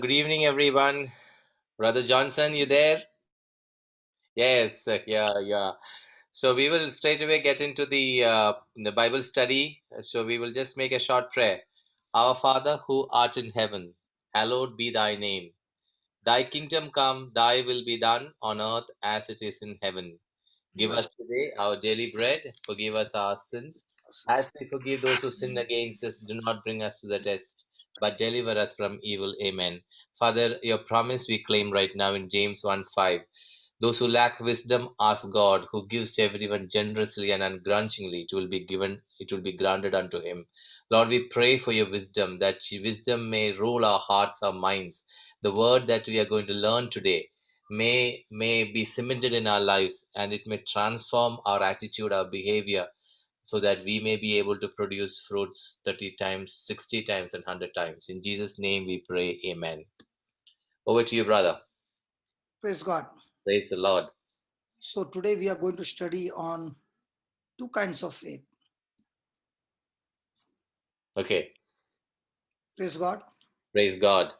good evening, everyone. Brother Johnson, you there? Yes, yeah. So we will straight away get into the Bible study. So we will just make a short prayer. Our Father who art in heaven, hallowed be thy name. Thy kingdom come, thy will be done on earth as it is in heaven. Give us today our daily bread. Forgive us our sins, as we forgive those who sin against us. Do not bring us to the test, but deliver us from evil. Amen. Father, your promise we claim right now in James 1:5. Those who lack wisdom ask God, who gives to everyone generously and ungrudgingly. It will be granted unto him. Lord, we pray for your wisdom, that wisdom may rule our hearts, our minds. The word that we are going to learn today may be cemented in our lives, and it may transform our attitude, our behavior, so that we may be able to produce fruits 30 times, 60 times, and 100 times. In Jesus' name we pray. Amen. Over to you, brother. Praise God. Praise the Lord. So today we are going to study on two kinds of faith. Okay. Praise God. Praise God.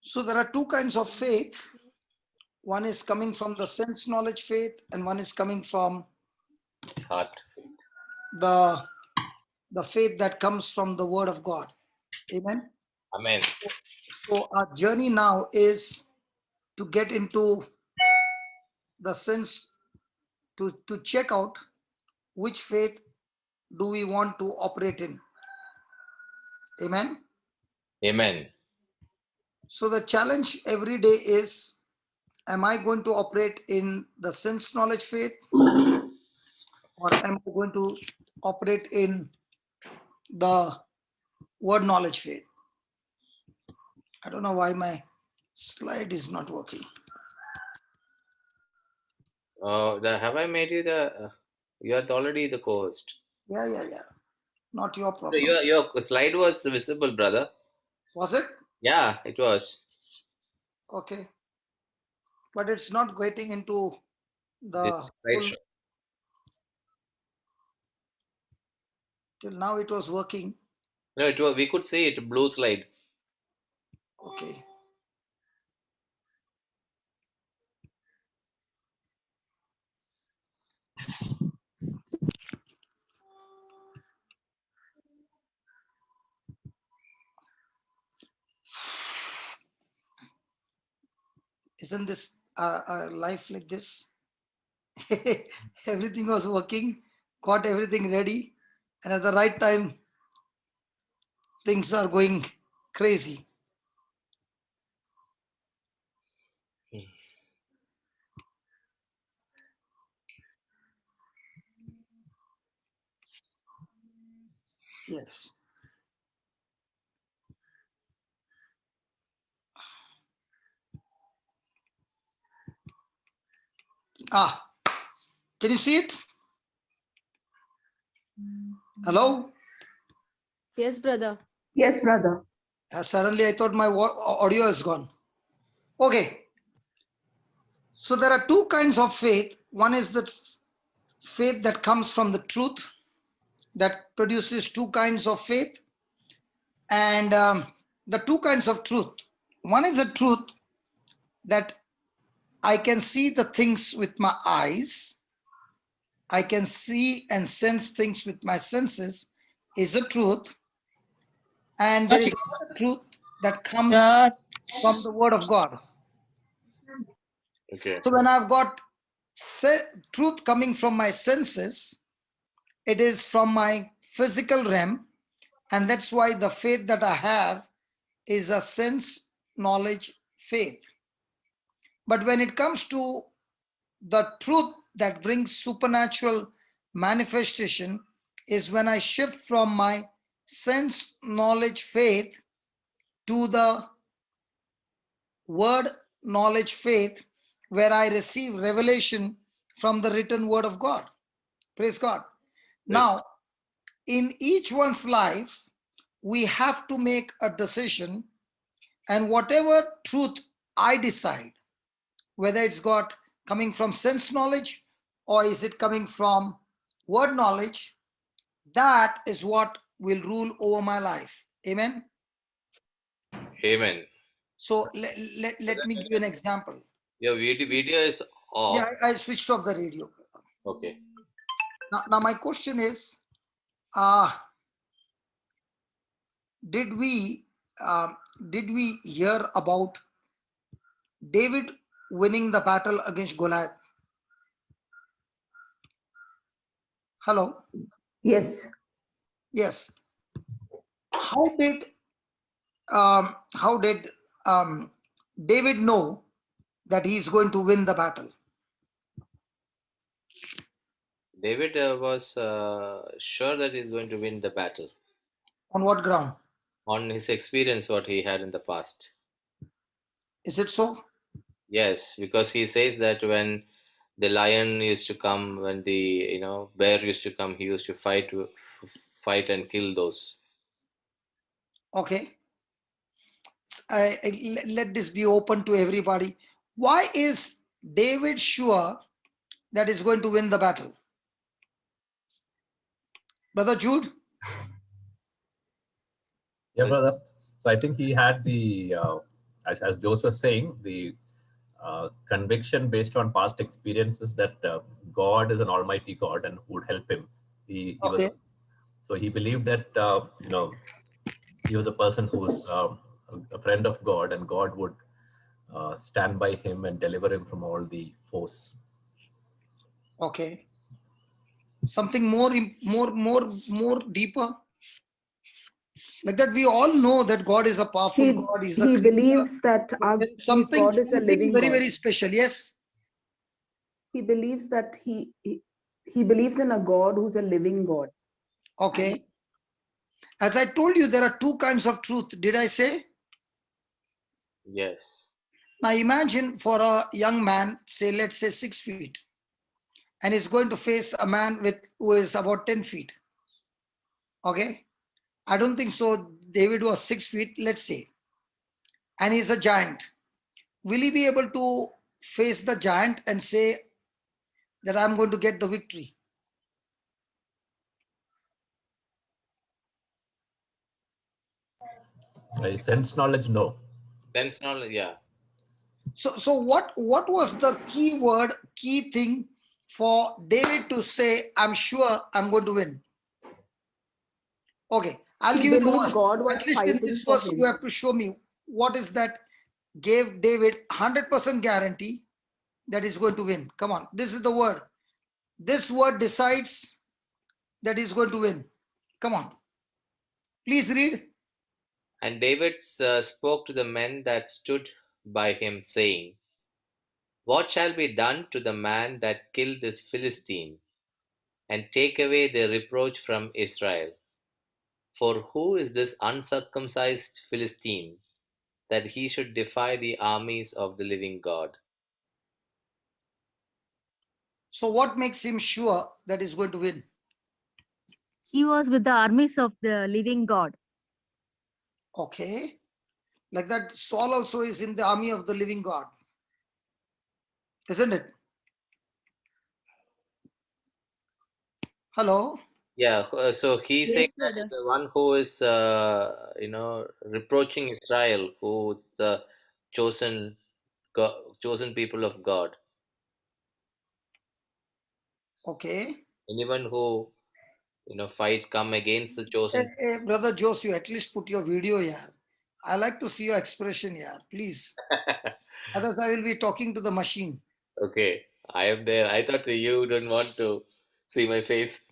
So there are two kinds of faith. One is coming from the sense knowledge faith, and one is coming from Heart. the faith that comes from the word of God. Amen. Amen. So our journey now is to get into the sense to check out which faith do we want to operate in. Amen. Amen. So the challenge every day is, am I going to operate in the sense knowledge faith, or am I going to operate in the word knowledge faith? I don't know why my slide is not working. Have I made you you are already the co-host. Yeah. Not your So problem. your slide was visible, brother. Was it? Yeah, it was. Okay. But it's not getting into This the slide full. show. Till now it was working. No, it was. We could see it. Blue slide. Okay. Isn't this a life like this? Everything was working, got everything ready, and at the right time, things are going crazy. Yes. Can you see it? Hello? Yes, brother. Yes, brother. Suddenly I thought my audio is gone. Okay. So there are two kinds of faith. One is the faith that comes from the truth, that produces two kinds of faith. And the two kinds of truth. One is a truth that I can see the things with my eyes. I can see and sense things with my senses, is a truth. And there is a truth that comes from the word of God. Okay. So when I've got truth coming from my senses, it is from my physical realm. And that's why the faith that I have is a sense knowledge faith. But when it comes to the truth that brings supernatural manifestation is when I shift from my sense knowledge faith to the word knowledge faith, where I receive revelation from the written word of God. Praise God. Praise Now, in each one's life, we have to make a decision, and whatever truth I decide, whether it's got coming from sense knowledge or is it coming from word knowledge, that is what will rule over my life. Amen. Amen. So let me give you an example. Your video is off. Yeah, I switched off the radio. Okay. Now my question is, uh, did we um, did we hear about David winning the battle against Goliath? Hello. Yes. Yes. How did David know that he is going to win the battle? David was sure that he's going to win the battle On what ground? on his experience, what he had in the past. Is it so? Yes, because he says that when the lion used to come, when the bear used to come, he used to fight and kill those. Okay. Let this be open to everybody. Why is David sure that he's going to win the battle? Brother Jude? Yeah, brother. So I think he had the, as Joseph was saying, the conviction based on past experiences that God is an Almighty God and would help him. He was, Okay. so he believed that he was a person who's a friend of God, and God would stand by him and deliver him from all the foes. Okay. Something more deeper? Like that, we all know that God is a powerful God. He's a He creator. believes that Then his God is a living very, God. very special. Yes. He believes that he believes in a God who's a living God. Okay. As I told you, there are two kinds of truth. Did I say? Yes. Now imagine for a young man, say, let's say 6 feet, and he's going to face a man who is about 10 feet. Okay. I don't think so. David was 6 feet, let's say, and he's a giant. Will he be able to face the giant and say that I'm going to get the victory? By sense knowledge, no. Sense knowledge, yeah. So what was the key thing for David to say, I'm sure I'm going to win? Okay, I'll He give you the believed verse. God was At least in fighting this for verse, him. you have to show me what is that gave David 100% guarantee that he's going to win. Come on, this is the word. This word decides that he's going to win. Come on, please read. And David spoke to the men that stood by him, saying, what shall be done to the man that killed this Philistine, and take away the reproach from Israel? For who is this uncircumcised Philistine, that he should defy the armies of the living God? So what makes him sure that he's going to win? He was with the armies of the living God. Okay, like that, Saul also is in the army of the living God, isn't it? Hello. Yeah, so he's Yes, saying that brother. the one who is, reproaching Israel, who's the chosen, chosen people of God. Okay. Anyone who, fight come against the chosen. Brother Jose, you at least put your video here. I like to see your expression here, please. Otherwise, I will be talking to the machine. Okay, I am there. I thought you don't want to see my face.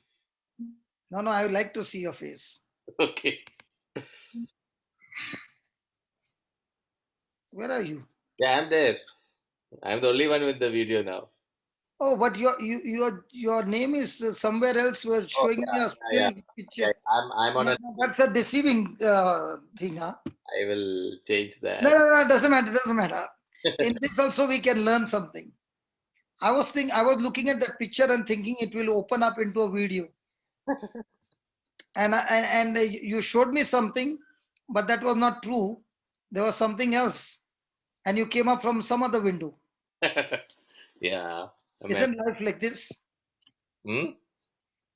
No, I would like to see your face. Okay. Where are you? Yeah, I'm there. I'm the only one with the video now. Oh, but your name is somewhere else. We're Oh, showing me a yeah, still yeah. picture. I'm on No, a. no, that's a deceiving thing, huh? I will change No, that. no, no, it doesn't matter. It doesn't matter. In this also we can learn something. I was looking at that picture and thinking it will open up into a video. And you showed me something, but that was not true. There was something else, and you came up from some other window. Yeah. Amen. Isn't life like this? Hmm?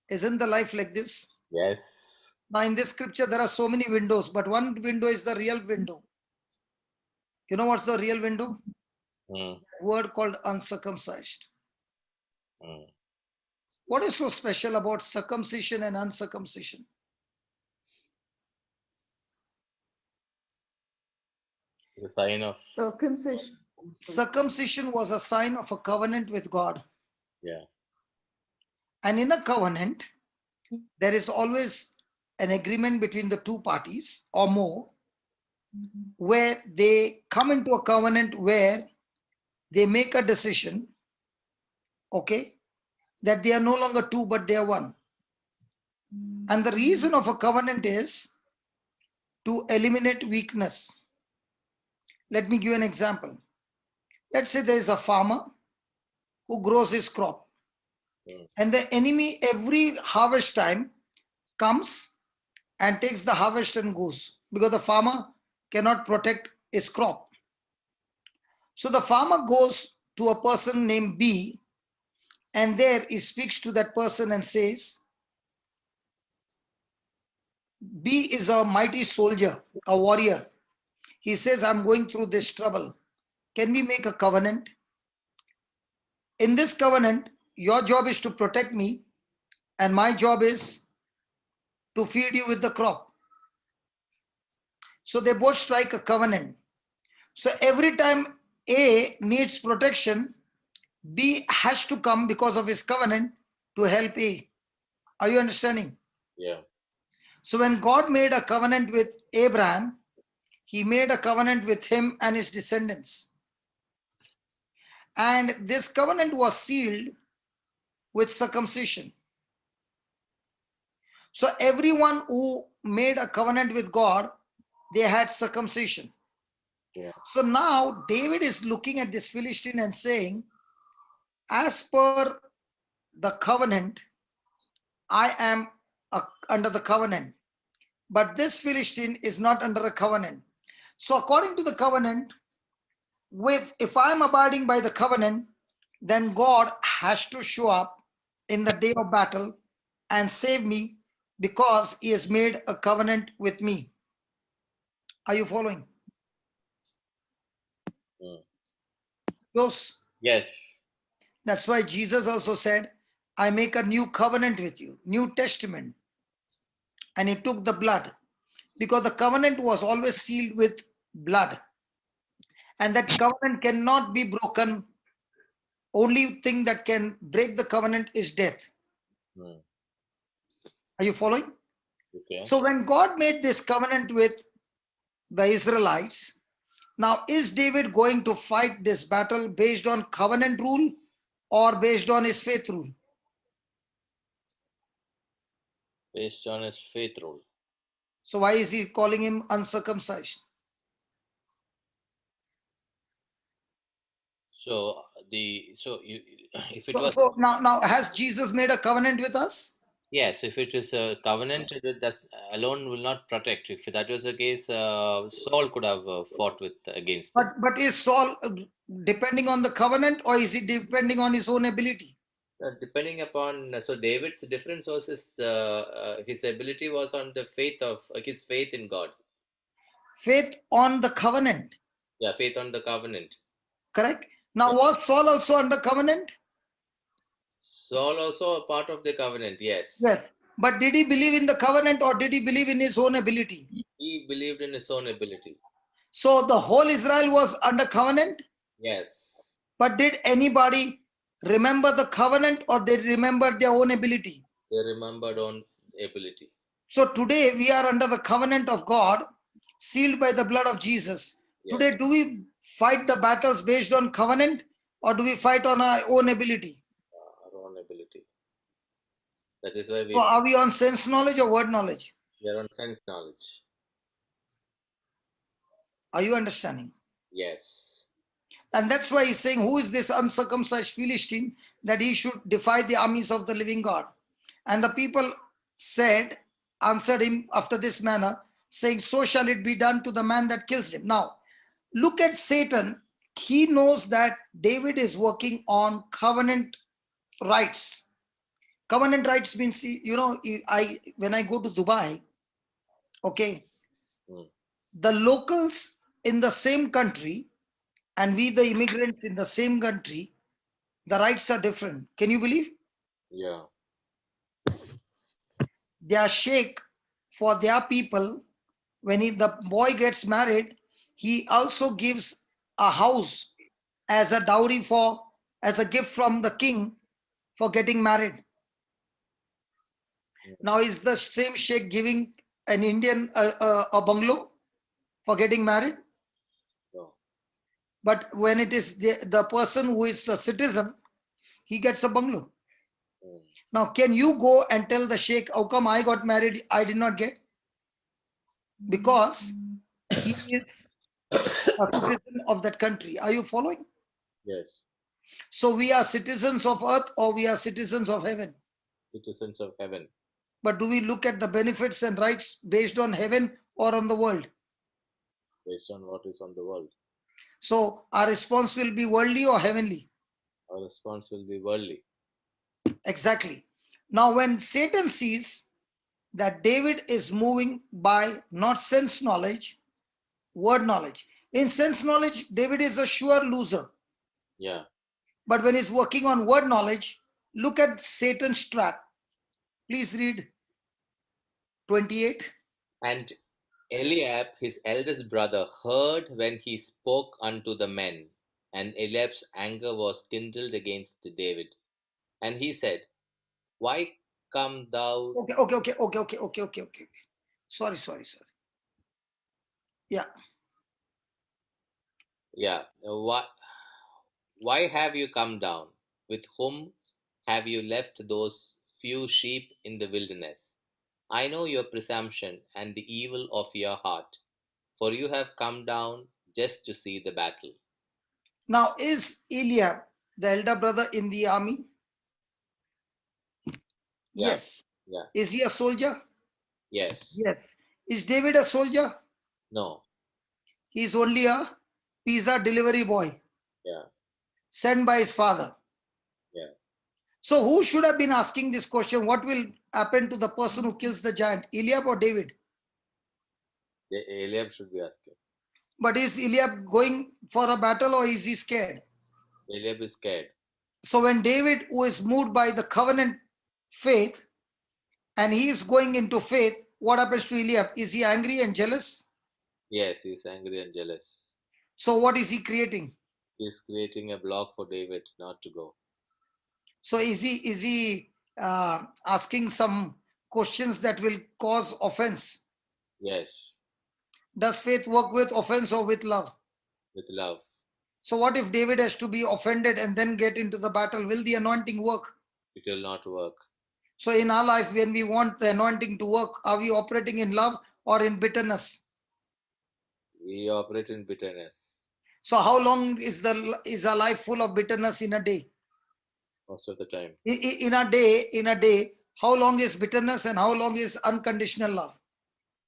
Isn't the life like this? Yes. Now, in this scripture, there are so many windows, but one window is the real window. You know what's the real window? Hmm. Word called uncircumcised. Hmm. What is so special about circumcision and uncircumcision? It's a sign of. Circumcision. Circumcision was a sign of a covenant with God. Yeah. And in a covenant, there is always an agreement between the two parties or more, where they come into a covenant where they make a decision, okay, that they are no longer two, but they are one. And the reason of a covenant is to eliminate weakness. Let me give you an example. Let's say there is a farmer who grows his crop, and the enemy every harvest time comes and takes the harvest and goes, because the farmer cannot protect his crop. So the farmer goes to a person named B, and there he speaks to that person and says, B is a mighty soldier, a warrior. He says, I'm going through this trouble. Can we make a covenant? In this covenant, your job is to protect me, and my job is to feed you with the crop. So they both strike a covenant. So every time A needs protection, B has to come because of his covenant to help A. Are you understanding? Yeah. So when God made a covenant with Abraham, he made a covenant with him and his descendants. And this covenant was sealed with circumcision. So everyone who made a covenant with God, they had circumcision. Yeah. So now David is looking at this Philistine and saying, as per the covenant, I am under the covenant, but this Philistine is not under a covenant. So according to the covenant, if I'm abiding by the covenant, then God has to show up in the day of battle and save me, because he has made a covenant with me. Are you following? Hmm. Close. Yes. That's why Jesus also said, I make a new covenant with you, New Testament. And he took the blood, because the covenant was always sealed with blood. And that covenant cannot be broken. Only thing that can break the covenant is death. Hmm. Are you following? Okay. So when God made this covenant with the Israelites, now is David going to fight this battle based on covenant rule or based on his faith rule? Based on his faith rule. So why is he calling him uncircumcised? So if it So, was. so now has Jesus made a covenant with us? Yes, if it is a covenant, that alone will not protect. If that was the case, Saul could have fought with against them. But is Saul depending on the covenant, or is he depending on his own ability? Depending upon David's difference was his ability was on the faith of his faith in God. Faith on the covenant, Yeah, faith on the covenant. correct? Now Yeah. was Saul also under covenant? Saul also a part of the covenant. Yes, Yes. But did he believe in the covenant, or did he believe in his own ability? he believed in his own ability. So the whole Israel was under covenant, Yes, but did anybody remember the covenant, or they remembered their own ability? they remembered on ability. So today we are under the covenant of God, sealed by the blood of Jesus. Yeah. Today, do we fight the battles based on covenant, or do we fight on our own ability? That is why So are we on sense knowledge or word knowledge? we are on sense knowledge. Are you understanding? Yes. And that's why he's saying, who is this uncircumcised Philistine that he should defy the armies of the living God? And the people answered him after this manner, saying, so shall it be done to the man that kills him. Now, look at Satan. He knows that David is working on covenant rights. Covenant rights means, when I go to Dubai, okay, the locals in the same country and we, the immigrants in the same country, the rights are different. Can you believe? Yeah. Their sheikh, for their people, when the boy gets married, he also gives a house as a dowry as a gift from the king for getting married. Now, is the same sheikh giving an Indian a bungalow for getting married? No. But when it is the person who is a citizen, he gets a bungalow. Now, can you go and tell the sheikh, how come I got married, I did not get? Because he is a citizen of that country. Are you following? Yes. So we are citizens of earth or we are citizens of heaven? Citizens of heaven. But do we look at the benefits and rights based on heaven or on the world? Based on what is on the world. So our response will be worldly or heavenly? Our response will be worldly. Exactly. Now, when Satan sees that David is moving by not sense knowledge, word knowledge. In sense knowledge, David is a sure loser. Yeah. But when he's working on word knowledge, look at Satan's trap. Please read 28. And Eliab, his eldest brother, heard when he spoke unto the men, and Eliab's anger was kindled against David. And he said, why come thou? Okay. Sorry. Yeah. Yeah. Why have you come down? With whom have you left those few sheep in the wilderness? I know your presumption and the evil of your heart, for you have come down just to see the battle. Now, is Eliab the elder brother in the army? Yeah. Yes. Yeah. Is he a soldier? Yes. Yes. Is David a soldier? No. He is only a pizza delivery boy. Yeah. Sent by his father. Yeah. So who should have been asking this question? What will happen to the person who kills the giant, Eliab or David? Eliab should be asking. But is Eliab going for a battle or is he scared? Eliab is scared. So when David, who is moved by the covenant faith, and he is going into faith, what happens to Eliab? Is he angry and jealous? Yes, he is angry and jealous. So what is he creating? He is creating a block for David not to go. So is he asking some questions that will cause offense? Yes. Does faith work with offense or with love? With love. So what if David has to be offended and then get into the battle? Will the anointing work? It will not work. So in our life, when we want the anointing to work, are we operating in love or in bitterness? We operate in bitterness. So how long is our life full of bitterness in a day? Most of the time. In a day, how long is bitterness and how long is unconditional love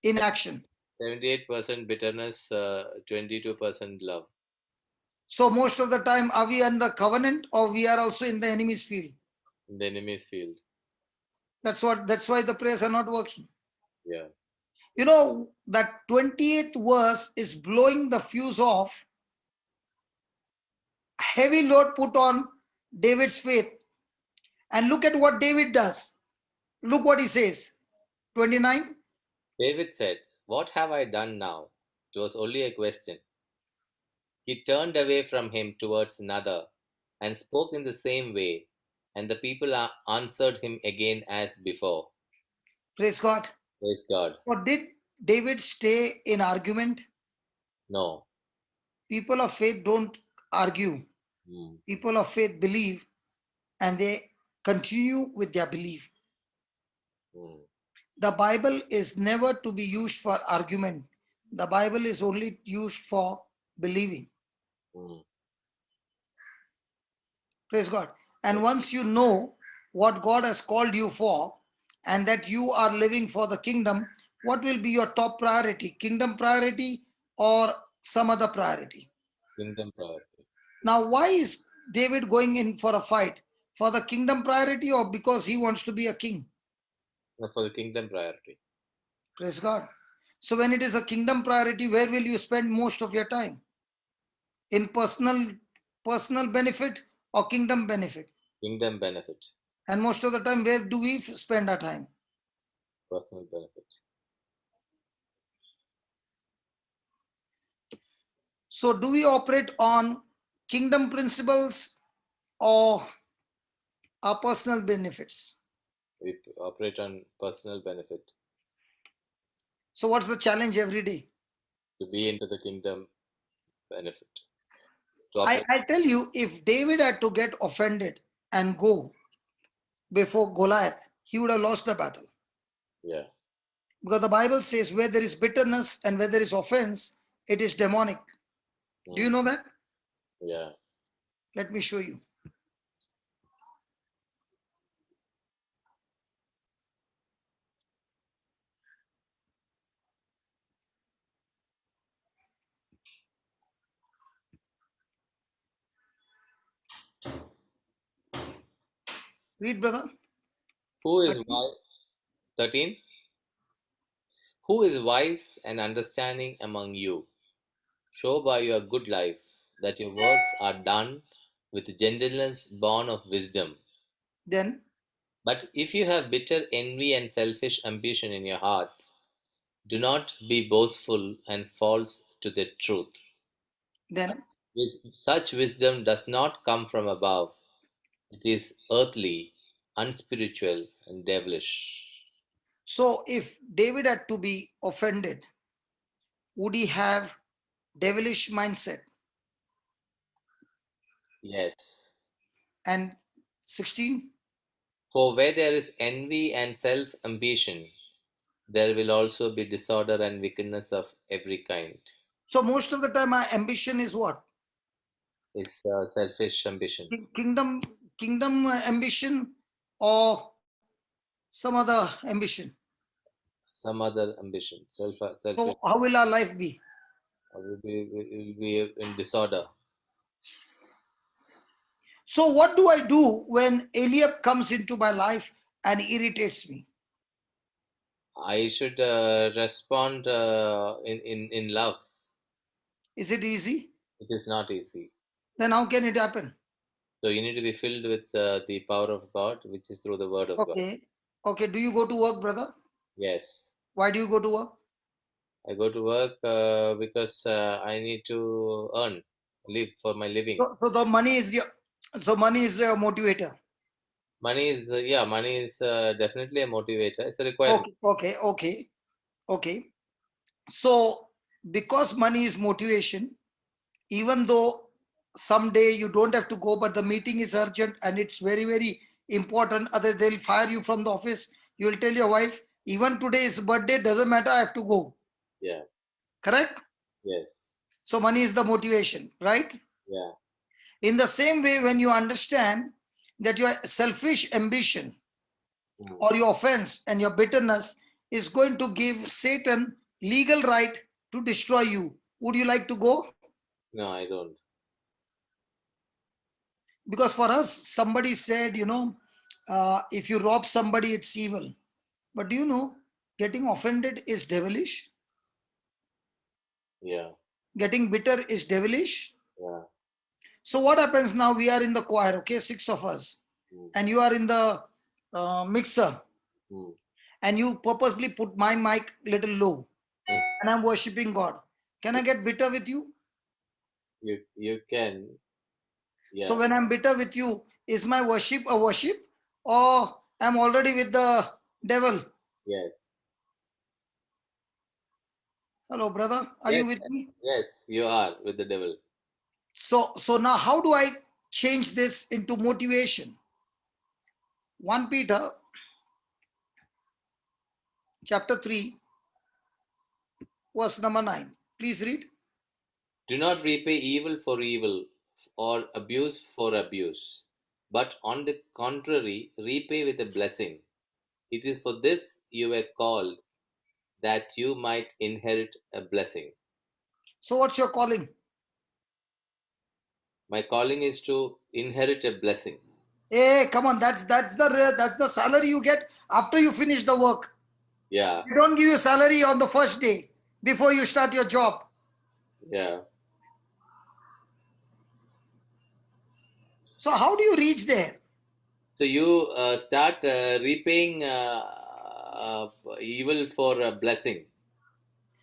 in action? 78% bitterness, 22% love. So most of the time, are we in the covenant or we are also in the enemy's field? In the enemy's field. That's why the prayers are not working. Yeah. You know, that 28th verse is blowing the fuse off. Heavy load put on David's faith. And look at what David does. Look what he says. 29. David said, what have I done now? It was only a question. He turned away from him towards another and spoke in the same way, and the people answered him again as before. Praise God. Praise God. Or did David stay in argument? No. People of faith don't argue. People of faith believe and they continue with their belief. Mm. The Bible is never to be used for argument. The Bible is only used for believing. Mm. Praise God. And Yes. once you know what God has called you for and that you are living for the kingdom, what will be your top priority? Kingdom priority or some other priority? Kingdom priority. Now, why is David going in for a fight? For the kingdom priority or because he wants to be a king? No, for the kingdom priority. Praise God. So when it is a kingdom priority, where will you spend most of your time? In personal benefit or kingdom benefit? Kingdom benefit. And most of the time, where do we spend our time? Personal benefit. So do we operate on kingdom principles or our personal benefits? We operate on personal benefit So what's the challenge every day? to be into the kingdom benefit. To I, operate. I tell you, if David had to get offended and go before Goliath, he would have lost the battle. Yeah. Because the Bible says where there is bitterness and where there is offense, it is demonic. Do you Mm. know that? Yeah. Let me show you. Read, brother. Who is 13. wise? 13. Who is wise and understanding among you? Show by your good life that your works are done with gentleness born of wisdom. Then, But if you have bitter envy and selfish ambition in your hearts, do not be boastful and false to the truth. then. Such wisdom does not come from above. It is earthly, unspiritual, and devilish. So if David had to be offended, would he have devilish mindset? Yes. And 16. For where there is envy and self ambition, there will also be disorder and wickedness of every kind. So most of the time, our ambition is what? It's selfish ambition, Kingdom ambition or some other ambition. some other ambition, selfish. So how will our life be? Will be in disorder. So what do I do when Eliab comes into my life and irritates me? I should respond in love. Is it easy? It is not easy. Then how can it happen? So you need to be filled with the power of God, which is through the Word of God. Okay. Okay. Do you go to work, brother? Yes, Why do you go to work? I go to work because I need to live for my living. So the money is your motivator. Money is definitely a motivator. It's a requirement. Okay. So because money is motivation, even though someday you don't have to go, but the meeting is urgent and it's very important, other they'll fire you from the office. You will tell your wife, even today is birthday, doesn't matter, I have to go. Yeah. Correct? Yes. So money is the motivation, right? Yeah. In the same way, when you understand that your selfish ambition Mm. or your offense and your bitterness is going to give Satan legal right to destroy you, would you like to go? No, I don't. Because for us, somebody said, if you rob somebody, it's evil. But do you know, getting offended is devilish? Yeah. Getting bitter is devilish? Yeah. So what happens now? We are in the choir, okay, 6 of us, Mm. and you are in the mixer, Mm. and you purposely put my mic little low, Mm. and I'm worshiping God. Can I get bitter with you? You can. So Yeah. when I'm bitter with you, is my worship a worship, or I'm already with the devil? Yes. Hello, brother. Are Yes. you with me? Yes. You are with the devil. So now how do I change this into motivation? 1 Peter chapter 3, verse number 9. Please read. Do not repay evil for evil or abuse for abuse, but on the contrary, repay with a blessing. It is for this you were called, that you might inherit a blessing. So what's your calling? My calling is to inherit a blessing. Hey, come on, that's the salary you get after you finish the work. Yeah, They don't give you salary on the first day before you start your job. yeah. So how do you reach there? So you start repaying evil for a blessing.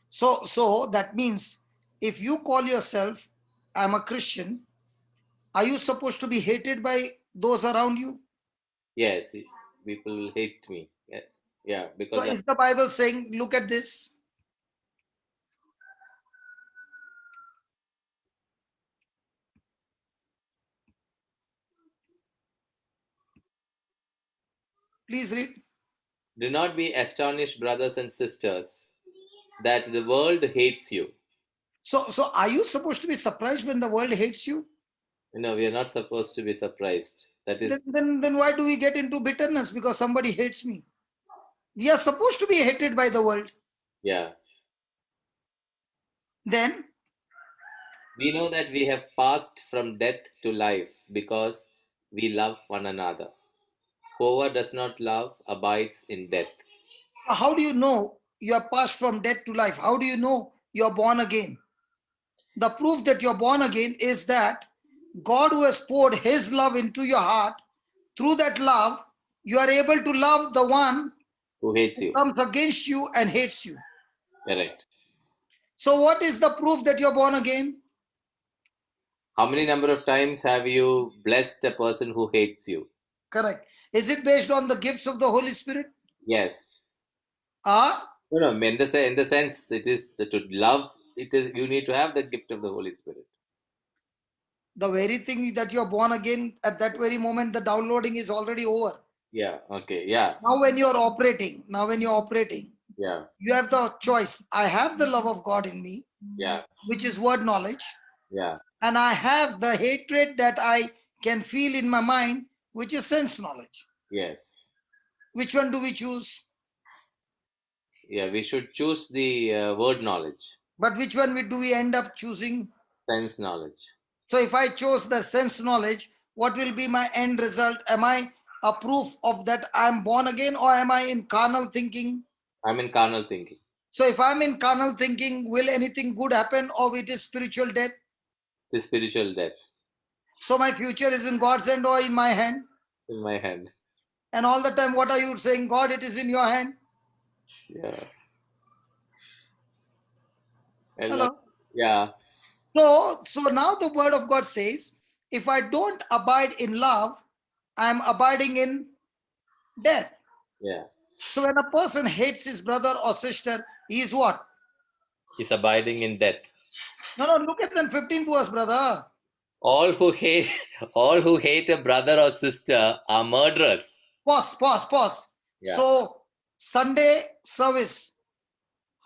So that means if you call yourself, I'm a Christian, are you supposed to be hated by those around you? Yes, people will hate me. Yeah, So because is the Bible saying, look at this? Please read. do not be astonished, brothers and sisters, that the world hates you. So are you supposed to be surprised when the world hates you? We are not supposed to be surprised. That is, Then why do we get into bitterness because somebody hates me? We are supposed to be hated by the world. yeah. Then We know that we have passed from death to life because we love one another. Whoever does not love abides in death. how do you know you are passed from death to life? How do you know you are born again? The proof that you're born again is that God, who has poured his love into your heart, through that love, you are able to love the one Who hates who you? comes against you and hates you. Correct. So, what is the proof that you're born again? How many number of times have you blessed a person who hates you? Correct. Is it based on the gifts of the Holy Spirit? Yes. Ah, No, in the sense, it is to love. It is you need to have the gift of the Holy Spirit. the very thing that you're born again, at that very moment, the downloading is already over. Yeah. Okay. Yeah. Now, when you're operating, Yeah. you have the choice. I have the love of God in me, Yeah. which is word knowledge, Yeah. and I have the hatred that I can feel in my mind, which is sense knowledge. Yes. Which one do we choose? Yeah. We should choose the word knowledge, But which one do we end up choosing? sense knowledge. So if I chose the sense knowledge, what will be my end result? Am I a proof of that I'm born again, or am I in carnal thinking? I'm in carnal thinking. So if I'm in carnal thinking, will anything good happen, or it is spiritual death? The spiritual death So my future is in God's hand or in my hand? in my hand. And all the time, what are you saying? God, it is in your hand. Yeah. And Hello. yeah. So now the word of God says, if I don't abide in love, I'm abiding in death. Yeah. So when a person hates his brother or sister, he is what? He's abiding in death. No, look at the 15th verse, brother. All who hate all who hate a brother or sister are murderers. Pause. Yeah. So Sunday service,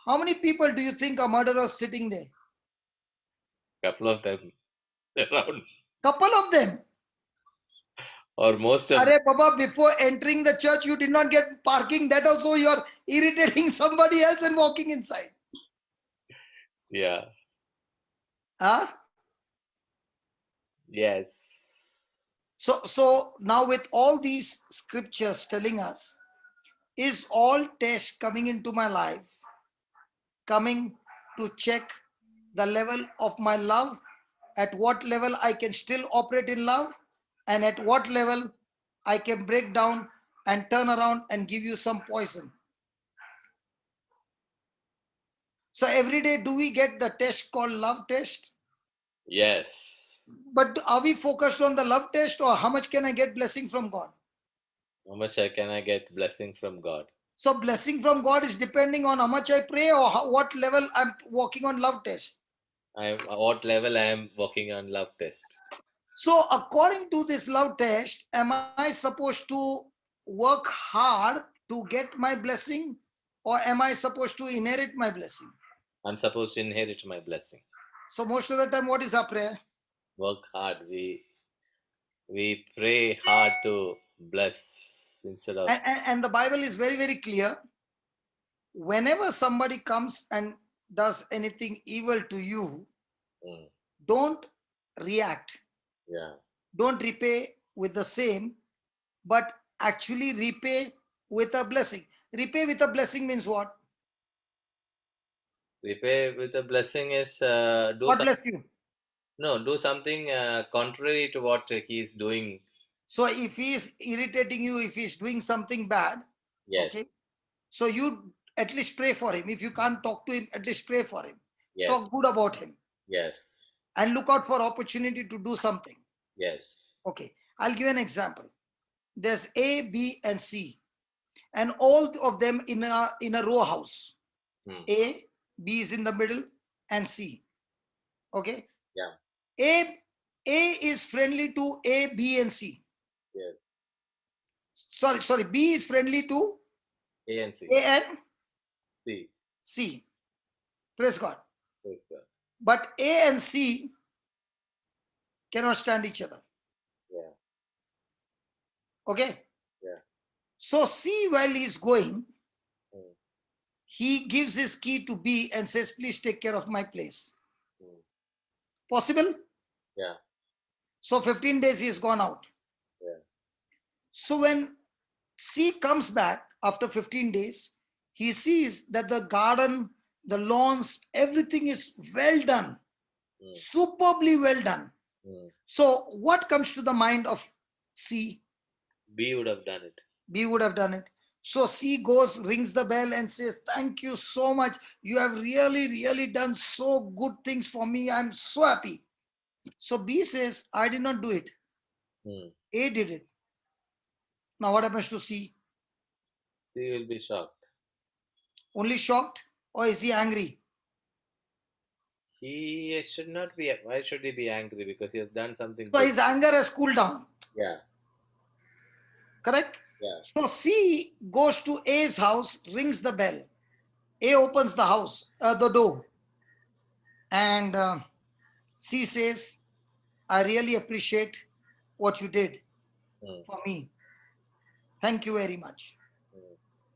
how many people do you think are murderers sitting there? Couple of them around. Couple of them. Or most of Arey Baba, before entering the church, you did not get parking. That also you're irritating somebody else and walking inside. yeah. Huh? Yes. So now with all these scriptures telling us, is all test coming into my life coming to check the level of my love, at what level I can still operate in love, and at what level I can break down and turn around and give you some poison. So every day, do we get the test called love test? Yes. But are we focused on the love test, or how much can I get blessing from God? How much can I get blessing from God? So blessing from God is depending on how much I pray, or what level I'm walking on love test. I'm at what level I am working on love test. So according to this love test, am I supposed to work hard to get my blessing, or am I supposed to inherit my blessing? I'm supposed to inherit my blessing. So most of the time, what is our prayer? Work hard. We pray hard to bless instead of And the Bible is very, very clear. Whenever somebody comes and does anything evil to you, Mm, don't react. yeah. Don't repay with the same, but actually repay with a blessing. Repay with a blessing means what? Repay with a blessing is do God some bless you. no do something contrary to what he is doing. So if he is irritating you, if he is doing something bad, Yes. okay, so you at least pray for him. If you can't talk to him, at least pray for him. Yes. Talk good about him Yes. and look out for opportunity to do something. Yes. Okay, I'll give an example. There's A, B, and C, and all of them in a row house. Hmm. A, B is in the middle, and C. Okay. Yeah. A is friendly to A, B, and C. Yes. Sorry. B is friendly to A and C. A and C. C. Praise God. Praise God. But A and C cannot stand each other. Yeah. Okay. Yeah. So C, while he's going, Hmm. he gives his key to B and says, please take care of my place. Hmm. Possible? Yeah. So 15 days he has gone out. Yeah. So when C comes back after 15 days, he sees that the garden, the lawns, everything is well done, Hmm. superbly well done. Hmm. So what comes to the mind of C? B would have done it. B would have done it. So C goes, rings the bell and says, thank you so much. You have really, really done so good things for me. I'm so happy. So B says, I did not do it. Hmm. A did it. Now what happens to C? He will be shocked. Only shocked, or is he angry? He should not be. Why should he be angry? Because he has done something So good. his anger has cooled down. Yeah. Correct? Yeah. So C goes to A's house, rings the bell. A opens the house, the door. And C says, I really appreciate what you did Hmm. for me. Thank you very much. Hmm.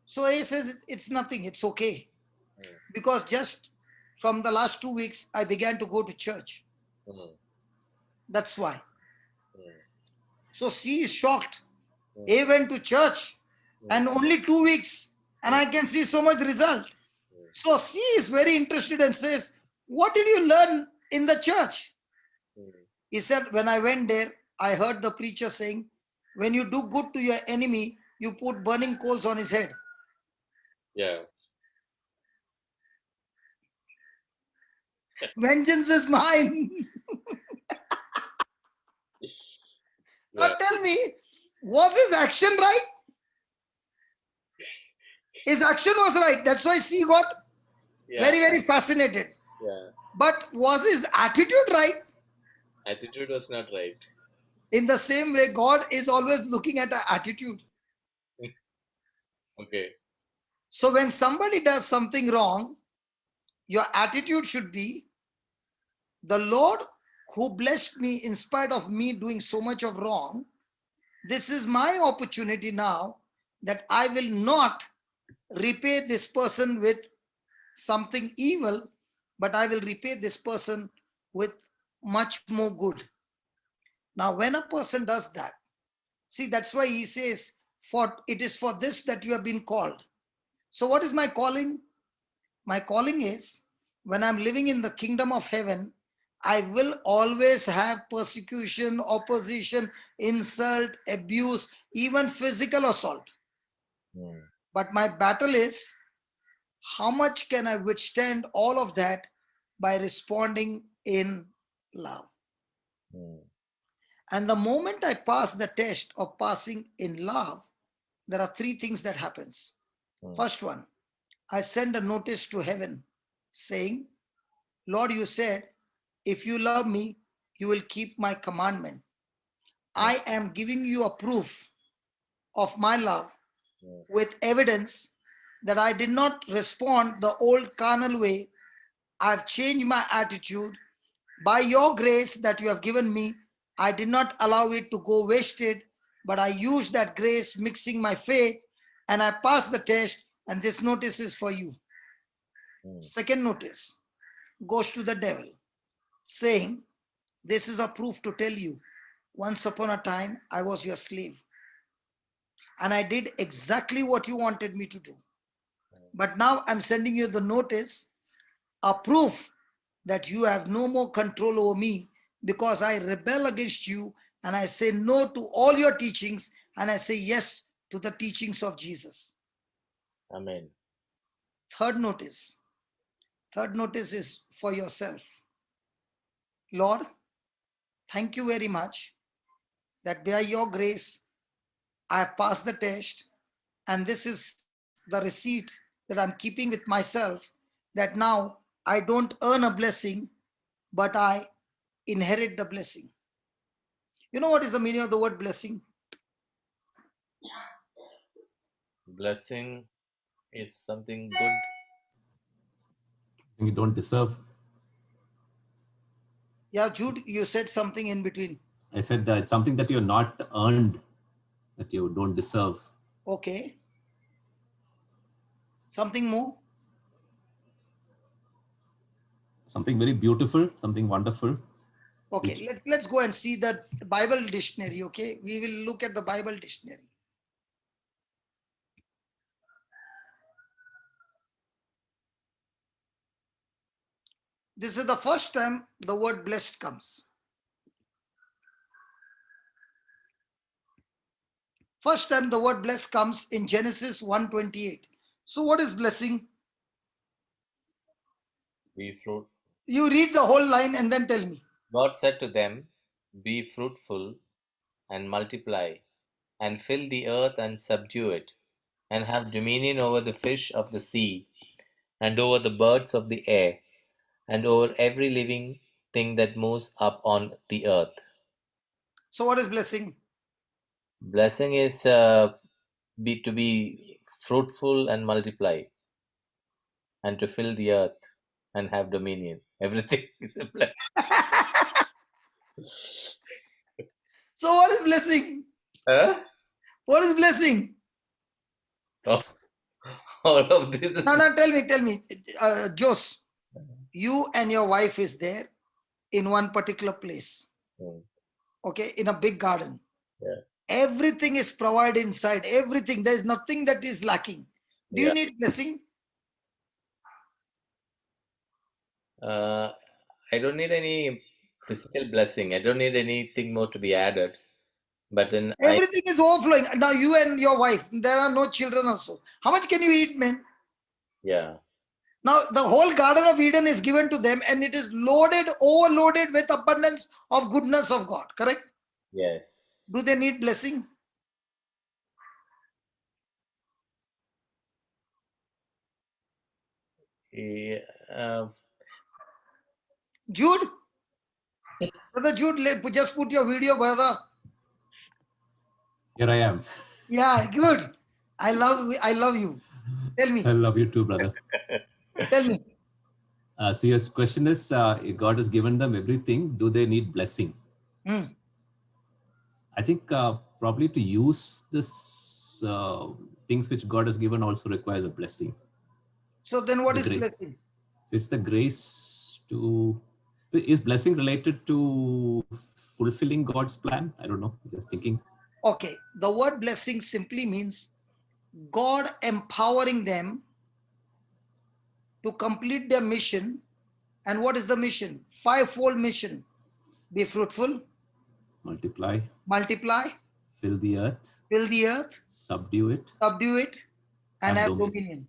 So A says, it's nothing, it's okay. Hmm. Because just from the last 2 weeks, I began to go to church. Hmm. That's why. Hmm. So C is shocked. Hmm. A went to church and only 2 weeks, and I can see so much result. So C is very interested and says, what did you learn in the church? Hmm. He said, when I went there, I heard the preacher saying, when you do good to your enemy, you put burning coals on his head. Yeah. Vengeance is mine. Now Yeah. tell me, was his action right? His action was right. That's why C got Yeah. very, very fascinated. Yeah. But was his attitude right? Attitude was not right. In the same way, God is always looking at our attitude. Okay. So when somebody does something wrong, your attitude should be, the Lord who blessed me in spite of me doing so much of wrong, this is my opportunity now that I will not repay this person with something evil, but I will repay this person with much more good. Now, when a person does that, see, that's why he says, for it is for this that you have been called. So what is my calling? My calling is, when I'm living in the kingdom of heaven, I will always have persecution, opposition, insult, abuse, even physical assault. Hmm. But my battle is, how much can I withstand all of that by responding in love? Hmm. And the moment I pass the test of passing in love, there are 3 things that happens. Hmm. First one, I send a notice to heaven saying, Lord, you said, if you love me, you will keep my commandment. I am giving you a proof of my love Hmm. with evidence that I did not respond the old carnal way. I've changed my attitude. By your grace that you have given me, I did not allow it to go wasted, but I used that grace mixing my faith and I passed the test. And this notice is for you. Second notice goes to the devil, saying, this is a proof to tell you, once upon a time I was your slave and I did exactly what you wanted me to do. But now I'm sending you the notice, a proof that you have no more control over me, because I rebel against you and I say no to all your teachings and I say yes to the teachings of Jesus. Amen. Third notice is for yourself. Lord, thank you very much that by your grace I have passed the test, and this is the receipt that I'm keeping with myself, that now I don't earn a blessing, but I inherit the blessing. You know what is the meaning of the word blessing? Blessing is something good. You don't deserve. Yeah, Jude, you said something in between. I said that it's something that you're not earned, that you don't deserve. Okay. Something more? Something very beautiful, something wonderful. Okay, let's go and see the Bible dictionary, okay? We will look at the Bible dictionary. This is the first time the word blessed comes. First time the word blessed comes in Genesis 1:28. So what is blessing? Be fruit. You read the whole line and then tell me. God said to them, be fruitful and multiply, and fill the earth and subdue it, and have dominion over the fish of the sea, and over the birds of the air, and over every living thing that moves up on the earth. So what is blessing? Blessing is to be fruitful and multiply, and to fill the earth and have dominion. Everything is a blessing. So what is blessing? Huh? What is blessing? Oh, all of this is No, tell me. Jos, you and your wife is there in one particular place. Okay, in a big garden. Yeah. Everything is provided inside. Everything. There is nothing that is lacking. Do you need blessing? I don't need any physical blessing. I don't need anything more to be added. But then Everything is overflowing. Now you and your wife, there are no children also. How much can you eat, man? yeah. Now the whole Garden of Eden is given to them and it is loaded, overloaded with abundance of goodness of God. Correct? Yes. Do they need blessing? Yeah, Jude? Brother Jude, just put your video, brother. Here I am. Yeah, good. I love you. Tell me. I love you too, brother. Tell me. So your question is, if God has given them everything, do they need blessing? I think probably to use this things which God has given also requires a blessing. So then what is blessing? It's the grace to... Is blessing related to fulfilling God's plan? I don't know. Just thinking. Okay. The word blessing simply means God empowering them to complete their mission. And what is the mission? Fivefold mission. Be fruitful. Multiply. Multiply. Fill the earth. Fill the earth. Subdue it. Subdue it. And have dominion.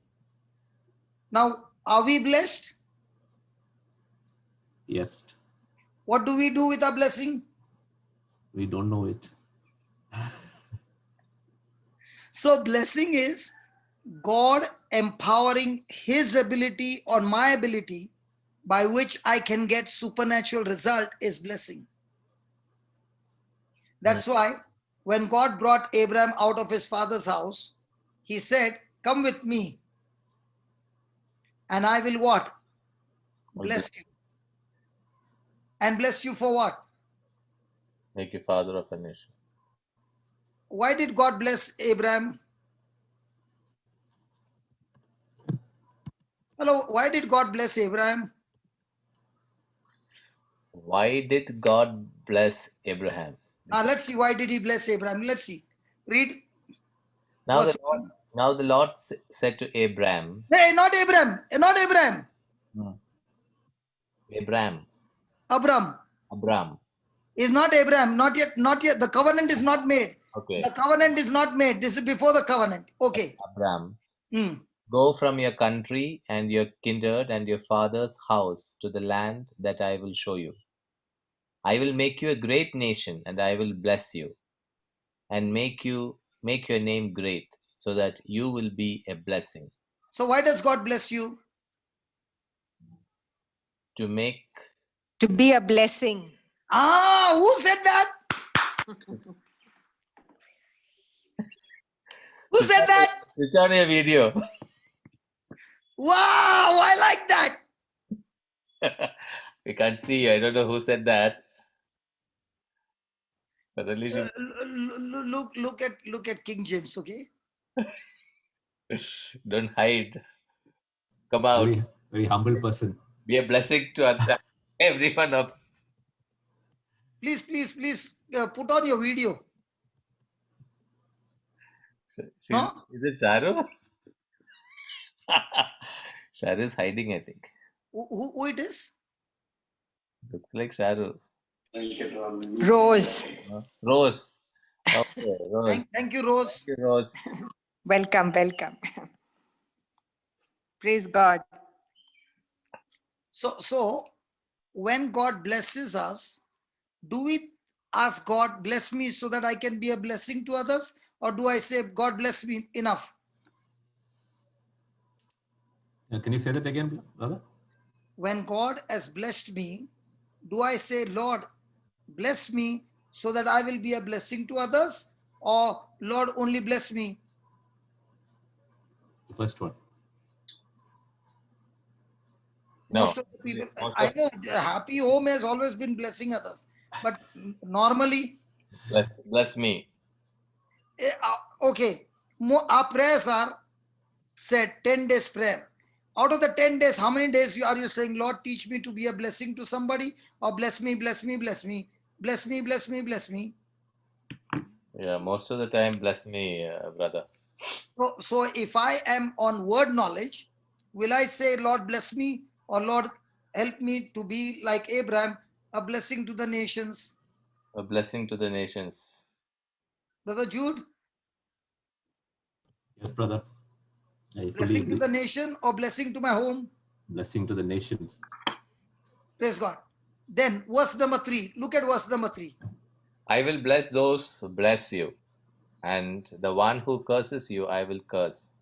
Now, are we blessed? Yes. What do we do with our blessing? We don't know it. So blessing is God empowering his ability or my ability by which I can get supernatural result is blessing. That's why when God brought Abraham out of his father's house, he said, come with me And I will what? Will Bless you. And bless you for what? make you father of a nation. Why did God bless Abraham? Hello, why did God bless Abraham? Why did God bless Abraham? Let's see, why did he bless Abraham? Let's see. Read Now verse the Lord, 1. now the Lord said to Abraham, Hey, not Abraham, not Abraham. Abraham, Abram is not Abraham, not yet. The covenant is not made. okay, The covenant is not made. This is before the covenant. Okay. Abraham, Hmm. go from your country and your kindred and your father's house to the land that I will show you. I will make you a great nation, and I will bless you, and make your name great, so that you will be a blessing. So why does God bless you? To make To be a blessing. Who said that? Who said that? Switch on your video. Wow, I like that. We can't see you. I don't know who said that. But at least Look at King James, okay? don't hide. Come out. Very, very humble person. Be a blessing to everyone of. Please, put on your video. No? Is it Charu? Charu is hiding, I think. Who it is? Looks like Charu. Rose. Rose. Okay, Rose. Thank you, Rose. Thank you, Rose. Welcome. Praise God. So when God blesses us, do we ask God, bless me so that I can be a blessing to others? Or do I say, God bless me enough? Can you say that again, brother? When God has blessed me, do I say, Lord, bless me so that I will be a blessing to others? Or Lord, only bless me? The first one. No. Most of the people, I know Happy Home has always been blessing others. But normally, Bless me. okay, our prayers are said 10 days prayer. Out of the 10 days, how many days are you saying, Lord, teach me to be a blessing to somebody? Or bless me, bless me, bless me, bless me, bless me, bless me. Yeah, most of the time, bless me, brother. So if I am on word knowledge, will I say, Lord, bless me? Or Lord, help me to be like Abraham, a blessing to the nations? A blessing to the nations. Brother Jude? Yes, brother. I fully Blessing agree. to the nation or blessing to my home? Blessing to the nations. Praise God. Then verse number 3. Look at verse number 3. I will bless those who bless you, and the one who curses you I will curse.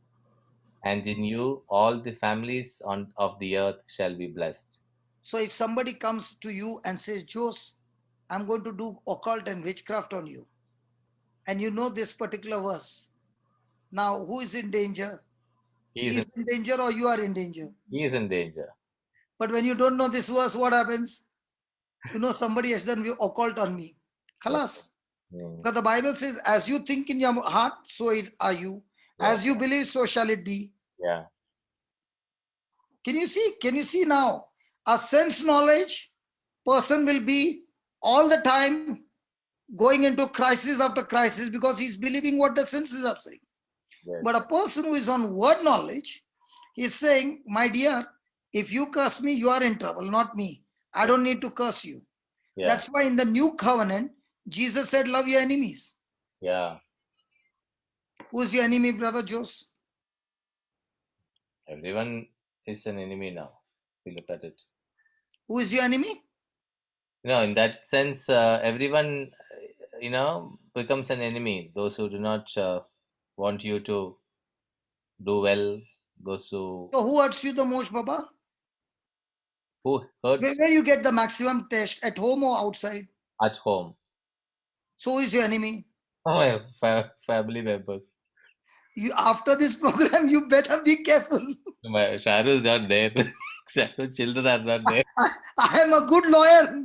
And in you all the families of the earth shall be blessed. So if somebody comes to you and says, Jose, I'm going to do occult and witchcraft on you, and you know this particular verse, now who is in danger? He is in danger or you are in danger? He is in danger. But when you don't know this verse, what happens? You know somebody has done occult on me. Khalas. Because the Bible says, as you think in your heart, so are you. As you believe, so shall it be. Yeah. Can you see? Can you see now? A sense knowledge person will be all the time going into crisis after crisis because he's believing what the senses are saying. Yes. But a person who is on word knowledge is saying, my dear, if you curse me, you are in trouble, not me. I don't need to curse you. Yeah. That's why in the new covenant, Jesus said, love your enemies. Yeah. Who's your enemy, Brother Jose? Everyone is an enemy now. If you look at it. Who is your enemy? In that sense, everyone, becomes an enemy. Those who do not want you to do well, those who hurts you the most, Baba? hurts Where you get the maximum test, at home or outside? at home. So who is your enemy? Oh, my family members. After this program, you better be careful. My Sharu is not there. Sharu children are not there. I am a good lawyer.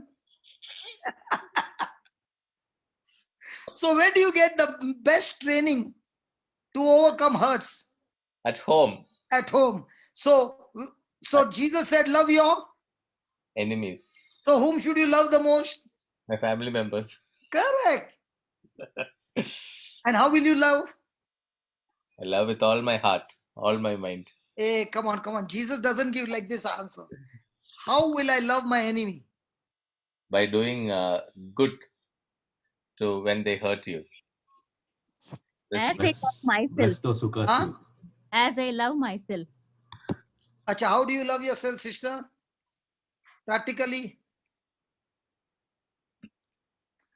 So where do you get the best training to overcome hurts? At home, At home. So Jesus said, love your. enemies, So whom should you love the most? my family members. Correct. And how will you love? I love with all my heart, all my mind. Hey, come on. Jesus doesn't give like this answer. How will I love my enemy? By doing good to when they hurt you. As I love myself. Bless those who curse Huh? you. As I love myself. Acha, how do you love yourself, sister? Practically.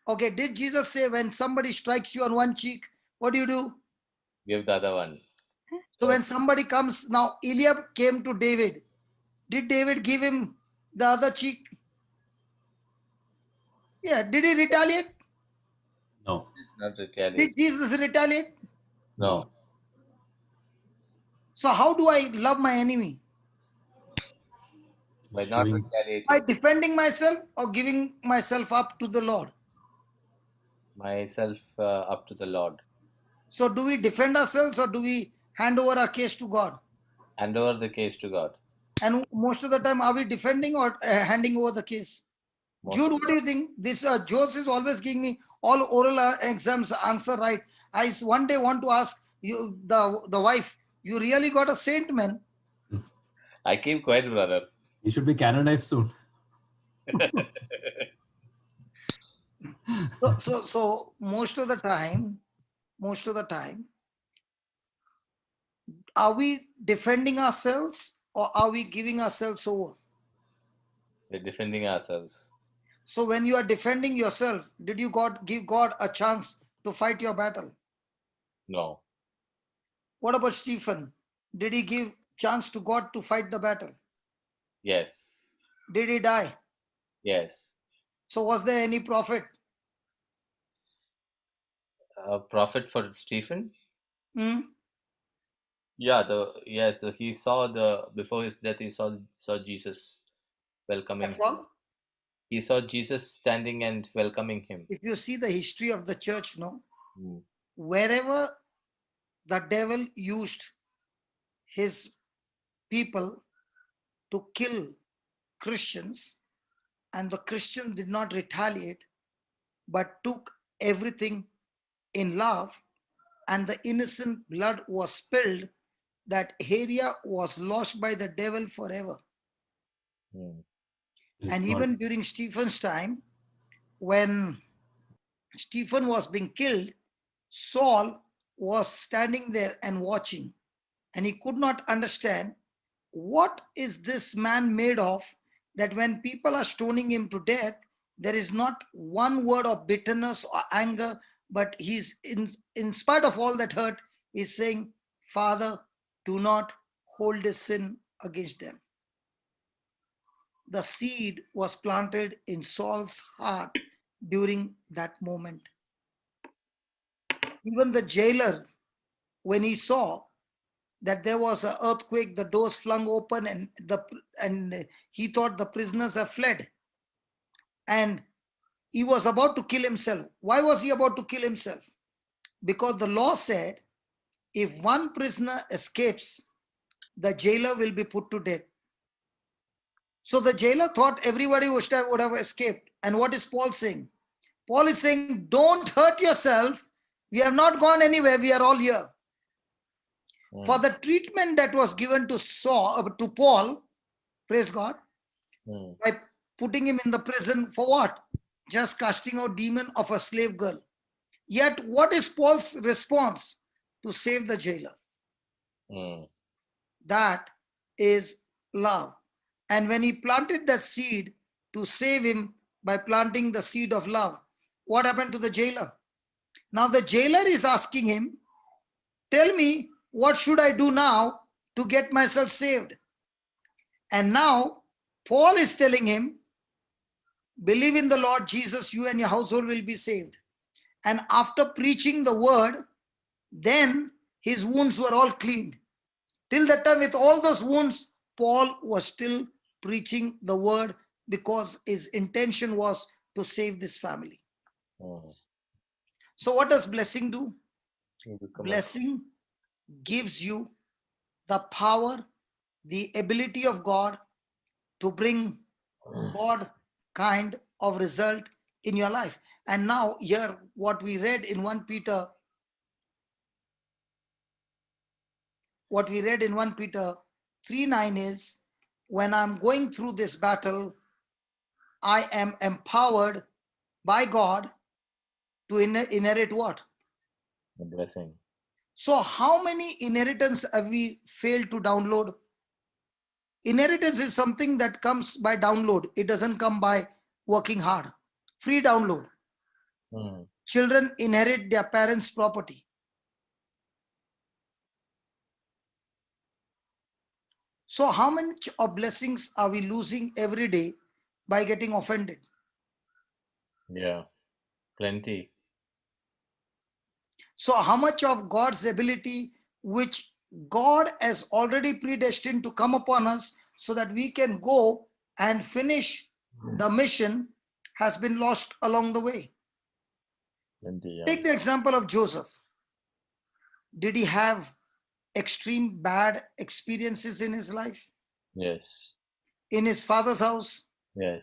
Okay, did Jesus say when somebody strikes you on one cheek, what do? Give the other one. So when somebody comes, now Eliab came to David. Did David give him the other cheek? Yeah, did he retaliate? No. Not retaliate. Did Jesus retaliate? No. So how do I love my enemy? By not Showing- retaliating. By defending myself or giving myself up to the Lord? Myself up to the Lord. So do we defend ourselves or do we hand over our case to God? Hand over the case to God. And most of the time, are we defending or handing over the case? Most Jude, of what do you think? This Jose is always giving me all oral exams answer right. I one day want to ask you, the wife, you really got a saint, man. I keep quiet, brother. You should be canonized soon. So most of the time, are we defending ourselves or are we giving ourselves over? We're defending ourselves. So when you are defending yourself, did you give God a chance to fight your battle? No. What about Stephen? Did he give chance to God to fight the battle? Yes. Did he die? Yes. So was there any prophet? A prophet for Stephen? Hmm? Yeah, he saw before his death he saw Jesus welcoming That's him. all. He saw Jesus standing and welcoming him. If you see the history of the church, no, Hmm. wherever the devil used his people to kill Christians, and the Christians did not retaliate, but took everything in love, and the innocent blood was spilled, that area was lost by the devil forever. Hmm. It's And not- even during Stephen's time, when Stephen was being killed, Saul was standing there and watching, and he could not understand what is this man made of, that when people are stoning him to death, there is not one word of bitterness or anger, but he's in spite of all that hurt, he's saying, Father, do not hold this sin against them. The seed was planted in Saul's heart during that moment. Even the jailer, when he saw that there was an earthquake, the doors flung open, and he thought the prisoners have fled, and he was about to kill himself. Why was he about to kill himself? Because the law said if one prisoner escapes, the jailer will be put to death. So the jailer thought everybody would have escaped. And what is Paul saying? Paul is saying, don't hurt yourself. We have not gone anywhere. We are all here. Hmm. For the treatment that was given to Paul, praise God, Hmm. by putting him in the prison for what? Just casting out demon of a slave girl. Yet what is Paul's response? To save the jailer. Hmm. That is love. And when he planted that seed to save him by planting the seed of love, what happened to the jailer? Now the jailer is asking him, tell me, what should I do now to get myself saved? And now Paul is telling him, believe in the Lord Jesus, you and your household will be saved. And after preaching the word, then his wounds were all cleaned. Till that time, with all those wounds, Paul was still preaching the word because his intention was to save this family. Mm. So, what does blessing do? You become a- Blessing gives you the power, the ability of God to bring God kind of result in your life. And now, here, what we read in 1 Peter, what we read in 1 Peter 3:9 is, when I'm going through this battle, I am empowered by God to inherit what? a blessing. So, how many inheritance have we failed to download? Inheritance is something that comes by download, it doesn't come by working hard. Free download. Mm. Children inherit their parents' property. So, how much of blessings are we losing every day by getting offended? Yeah, plenty. So, how much of God's ability, which God has already predestined to come upon us so that we can go and finish the mission, has been lost along the way? Plenty, yeah. Take the example of Joseph. Did he have extreme bad experiences in his life, Yes, in his father's house? yes.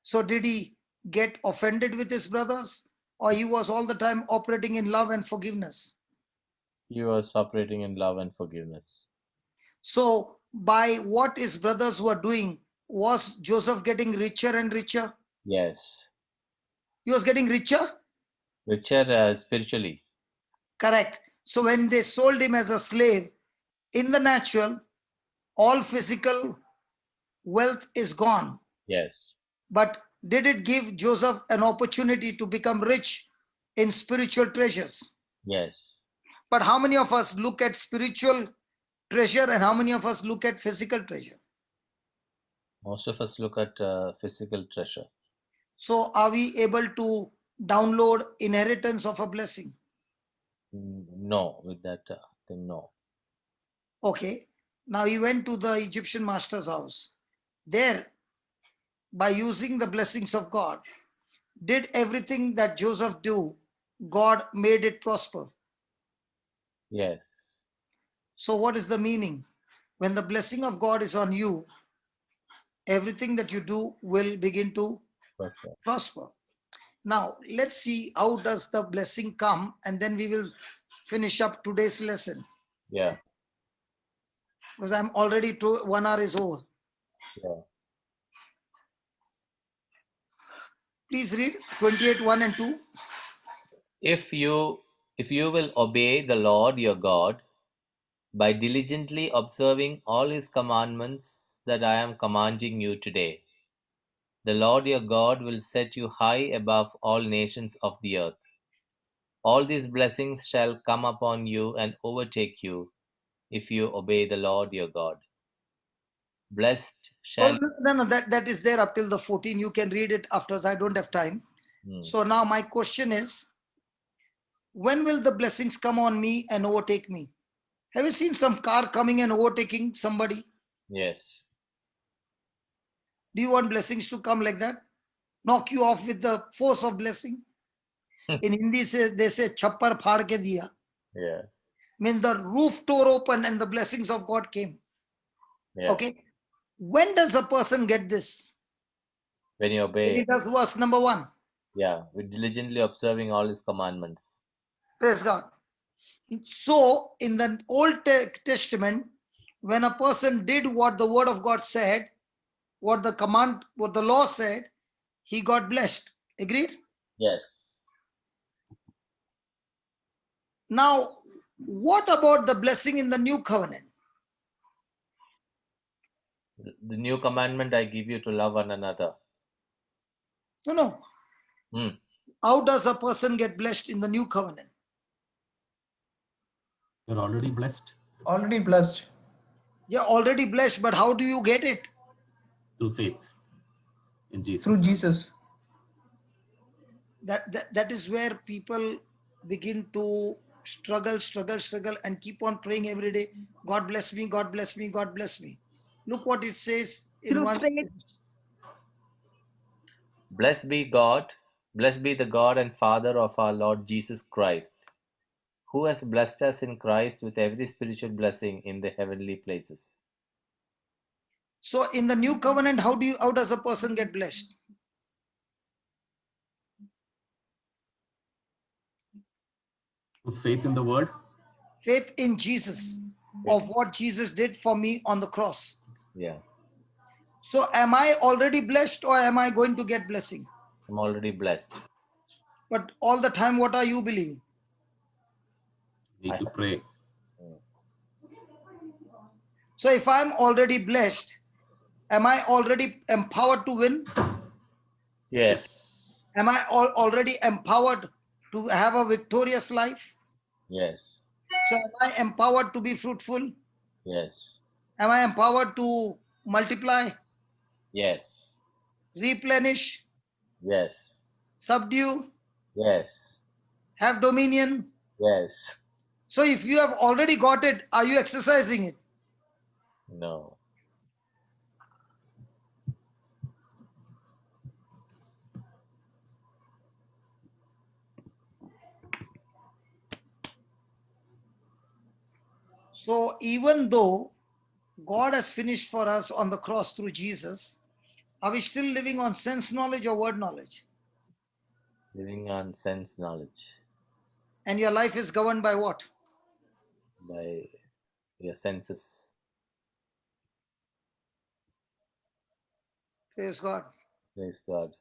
So, did he get offended with his brothers, or he was all the time operating in love and forgiveness? He was operating in love and forgiveness. So, by what his brothers were doing, was Joseph getting richer and richer? Yes. He was getting richer? Richer spiritually. Correct. So, when they sold him as a slave, in the natural, all physical wealth is gone. Yes. But did it give Joseph an opportunity to become rich in spiritual treasures? Yes. But how many of us look at spiritual treasure and how many of us look at physical treasure? Most of us look at physical treasure. So, are we able to download inheritance of a blessing? No, with that thing, no. Okay. Now he went to the Egyptian master's house. There, by using the blessings of God, did everything that Joseph do, God made it prosper. Yes. So what is the meaning? When the blessing of God is on you, everything that you do will begin to Prosper. prosper. Now, let's see how does the blessing come, and then we will finish up today's lesson. Yeah. Because I'm already 1 hour is over. Yeah. Please read 28, 1 and 2. If you will obey the Lord your God by diligently observing all his commandments that I am commanding you today, the Lord your God will set you high above all nations of the earth. All these blessings shall come upon you and overtake you if you obey the Lord your God. Blessed shall No, that is there up till the 14. You can read it afterwards. I don't have time. Hmm. So now my question is, when will the blessings come on me and overtake me? Have you seen some car coming and overtaking somebody? Yes. Do you want blessings to come like that? Knock you off with the force of blessing? In Hindi, they say, chappar phad ke diya. Yeah. Means the roof tore open and the blessings of God came. Yeah. Okay. When does a person get this? When you When he obey, does verse number 1. yeah, with diligently observing all his commandments. Praise God. So, in the Old Testament, when a person did what the word of God said, what the law said, he got blessed. Agreed? Yes. Now, what about the blessing in the new covenant? The new commandment I give you to love one another. No. Hmm. How does a person get blessed in the new covenant? You're already blessed Already blessed. You're already blessed, but how do you get it? through faith in Jesus. Through Jesus. That is where people begin to struggle, and keep on praying every day. God bless me, God bless me, God bless me. Look what it says in Truth one. faith. Blessed be God, blessed be the God and Father of our Lord Jesus Christ, who has blessed us in Christ with every spiritual blessing in the heavenly places. So in the new covenant, how does a person get blessed? Faith in the word. Faith in Jesus, of what Jesus did for me on the cross. Yeah, So am I already blessed, or am I going to get blessing? I'm already blessed. But all the time, what are you believing? Need to pray. So if I'm already blessed, am I already empowered to win? Yes, Am I already empowered to have a victorious life? yes, So am I empowered to be fruitful? yes, Am I empowered to multiply, yes, replenish, yes, subdue, yes, have dominion? yes. So if you have already got it, are you exercising it? No. So even though God has finished for us on the cross through Jesus, are we still living on sense knowledge or word knowledge? Living on sense knowledge And your life is governed by what? by your senses. Praise God. Praise God.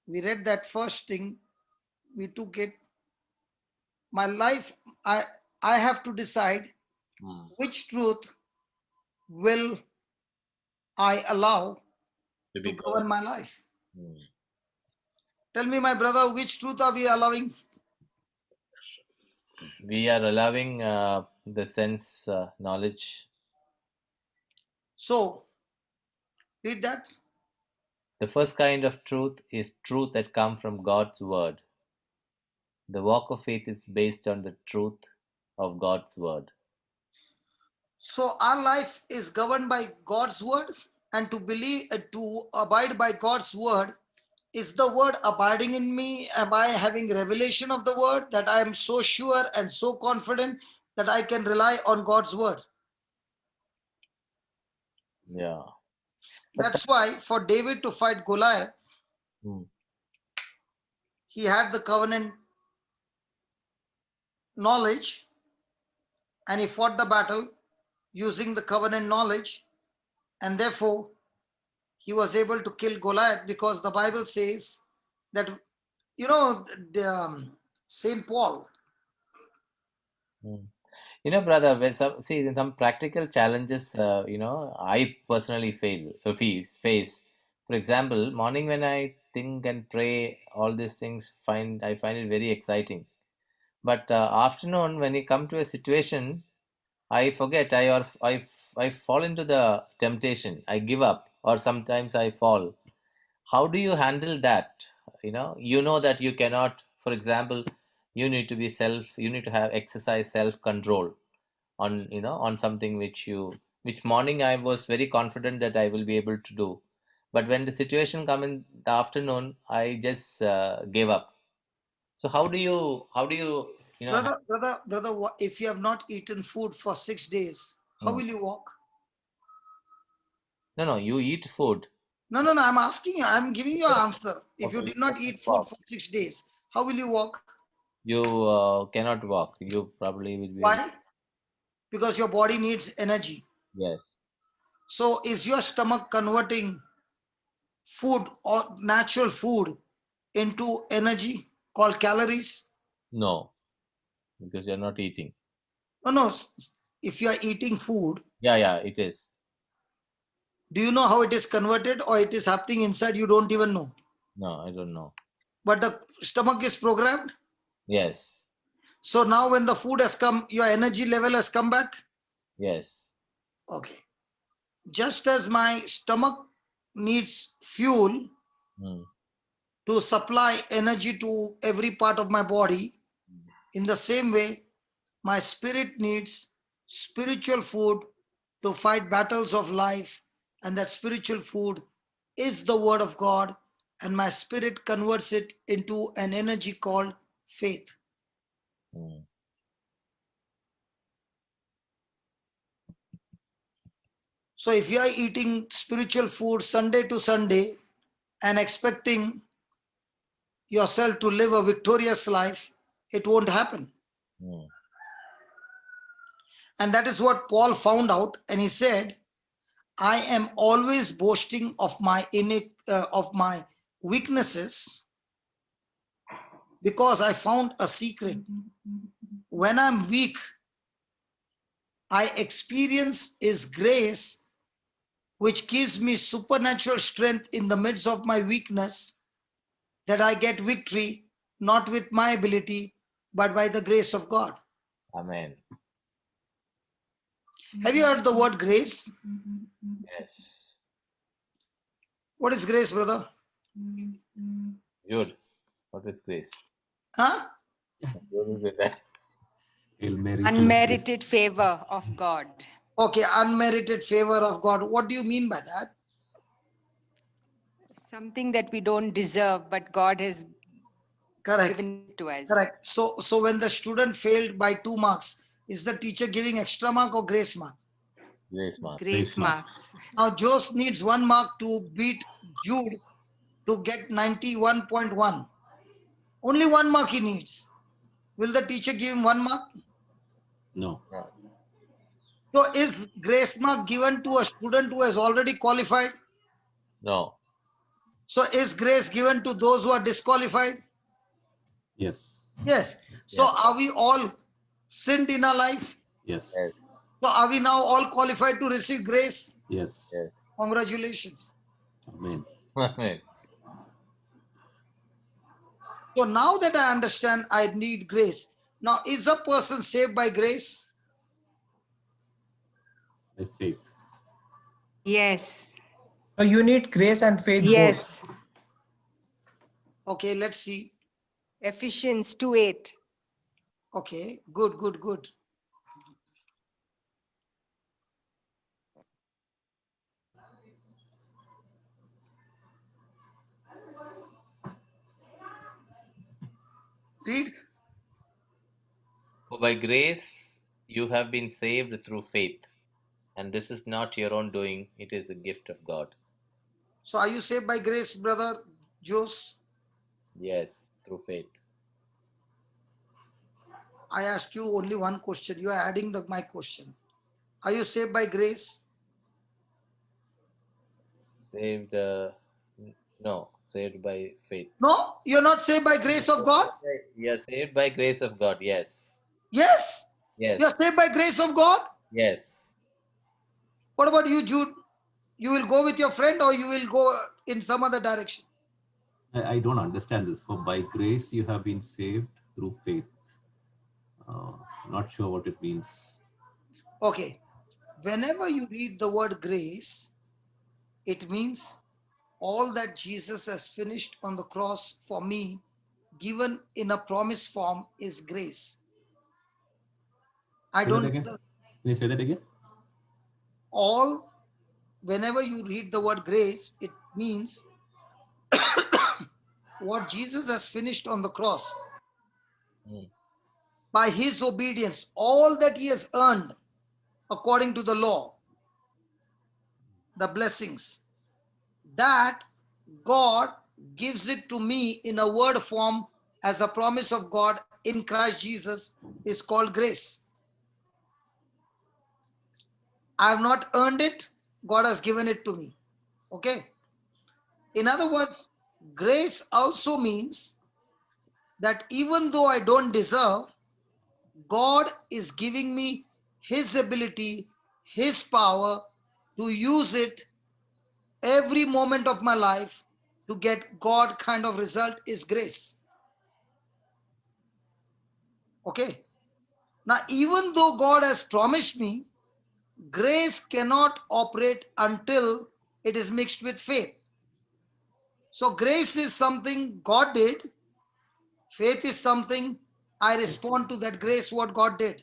We read that first thing, we took it. My life, I have to decide Hmm. which truth will I allow To to be govern God. my life. Hmm. Tell me, my brother, which truth are we allowing? We are allowing the sense knowledge. So, read that. The first kind of truth is truth that comes from God's word. The walk of faith is based on the truth of God's word. So, our life is governed by God's word, and to believe, to abide by God's word. Is the word abiding in me? Am I having revelation of the word that I am so sure and so confident that I can rely on God's word? Yeah. That's why for David to fight Goliath, Hmm. he had the covenant knowledge, and he fought the battle using the covenant knowledge, and therefore he was able to kill Goliath, because the Bible says that, Saint Paul. Hmm. Brother, when some practical challenges, I personally face. For example, morning when I think and pray, all these things I find it very exciting. But afternoon, when you come to a situation, I forget. I fall into the temptation. I give up, or sometimes I fall. How do you handle that? You know that you cannot. For example, you need to have exercise self control on on something which morning I was very confident that I will be able to do, but when the situation come in the afternoon, I just gave up. So how do you Brother, if you have not eaten food for 6 days, how Hmm. will you walk? No, you eat food. No. I'm asking you. I'm giving you an answer. If you Okay, you did not cannot eat food walk. for 6 days, how will you walk? You cannot walk. You probably will be able. Why? Because your body needs energy. Yes. So, is your stomach converting food or natural food into energy called calories? No, because you're not eating. No. If you are eating food, Yeah, it is. do you know how it is converted, or it is happening inside? You don't even know. No, I don't know. But the stomach is programmed. Yes, So now when the food has come, your energy level has come back. yes. Okay. Just as my stomach needs fuel Hmm. to supply energy to every part of my body, In the same way, my spirit needs spiritual food to fight battles of life, and that spiritual food is the Word of God, and my spirit converts it into an energy called faith. Mm. So if you are eating spiritual food Sunday to Sunday and expecting yourself to live a victorious life, it won't happen. Mm. And that is what Paul found out, and he said, I am always boasting of my weaknesses, because I found a secret. When I'm weak, I experience His grace, which gives me supernatural strength in the midst of my weakness, that I get victory not with my ability, but by the grace of God. Amen. Have you heard the word grace? Yes. What is grace, brother? Good. What is grace? Huh? What is it? Unmerited favor of God. Okay, unmerited favor of God. What do you mean by that? Something that we don't deserve, but God has Correct. given it to us. Correct. So when the student failed by 2 marks, is the teacher giving extra mark or grace mark? Grace, man. Grace marks. Now Jose needs 1 mark to beat Jude to get 91.1. Only 1 mark he needs. Will the teacher give him 1 mark? No. No. So is grace mark given to a student who has already qualified? No. So is grace given to those who are disqualified? Yes. Yes. So Yes. are we all sinned in our life? Yes. Yes. So are we now all qualified to receive grace? Yes. Yes. Congratulations. Amen. Amen. So now that I understand I need grace, now is a person saved by grace? By faith. Yes. So you need grace and faith both. Yes. Okay, let's see. Ephesians 2:8. Okay, good, good, good. Read. For by grace you have been saved through faith, and this is not your own doing, it is a gift of God. So are you saved by grace, brother Jose? Yes, through faith. I asked you only one question. You are adding my question. Are you saved by grace? Saved, no, saved by faith. No, you're not saved by grace of God? We are saved by grace of God, yes. Yes. Yes. You're saved by grace of God? Yes. What about you, Jude? You will go with your friend or you will go in some other direction? I don't understand this. For by grace you have been saved through faith. Not sure what it means. Okay. Whenever you read the word grace, it means all that Jesus has finished on the cross for me, given in a promise form, is grace. I Say that don't, again. Can you say that again? whenever you read the word grace, it means what Jesus has finished on the cross. Mm. By his obedience, all that he has earned according to the law, the blessings, that God gives it to me in a word form as a promise of God in Christ Jesus, is called grace. I have not earned it, God has given it to me. Okay. In other words, grace also means that even though I don't deserve, God is giving me his ability, his power to use it every moment of my life to get God kind of result is grace. Okay. Now, even though God has promised me, grace cannot operate until it is mixed with faith. So grace is something God did. Faith is something I respond to that grace, what God did.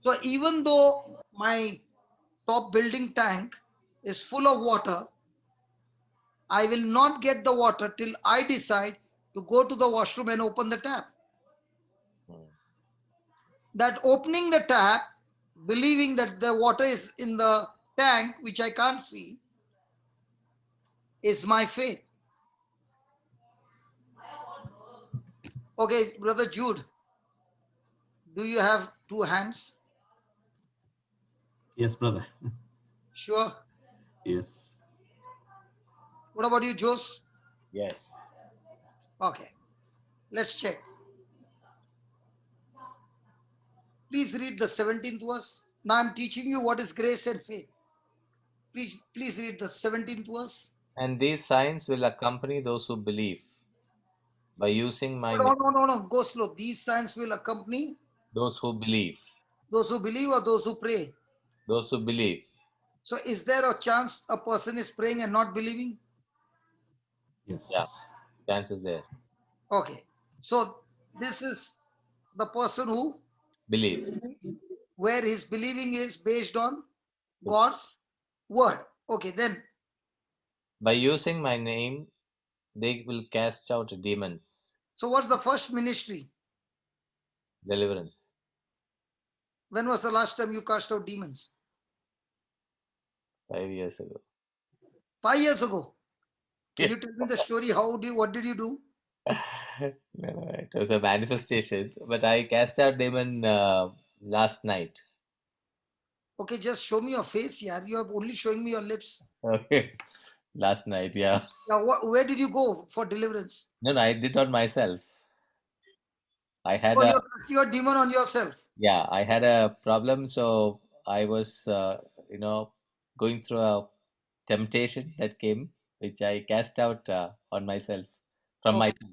So even though my top building tank is full of water, I will not get the water till I decide to go to the washroom and open the tap. Hmm. That opening the tap, believing that the water is in the tank, which I can't see, is my faith. Okay, Brother Jude, do you have two hands? Yes, brother. Sure. Yes. What about you, Jose? Yes. Okay, let's check. Please read the 17th verse. Now I'm teaching you what is grace and faith. Please read the 17th verse. And these signs will accompany those who believe. By using my No, name, no, go slow. These signs will accompany those who believe. those who believe or those who pray. Those who believe. So is there a chance a person is praying and not believing? Yes. Yeah. Chance is there. Okay. So this is the person who Believe. believes, where his believing is based on God's word. Okay, then By using my name, they will cast out demons. so what's the first ministry? Deliverance. When was the last time you cast out demons? 5 years ago. 5 years ago. Can Yeah. you tell me the story? What did you do? No, it was a manifestation, but I cast out demon last night. Okay, just show me your face here. You are only showing me your lips. Okay. Last night, yeah. Now, where did you go for deliverance? No, I did not myself. I had Oh, a you're casting your demon on yourself. Yeah, I had a problem, so I was going through a temptation that came, which I cast out on myself from Okay. myself.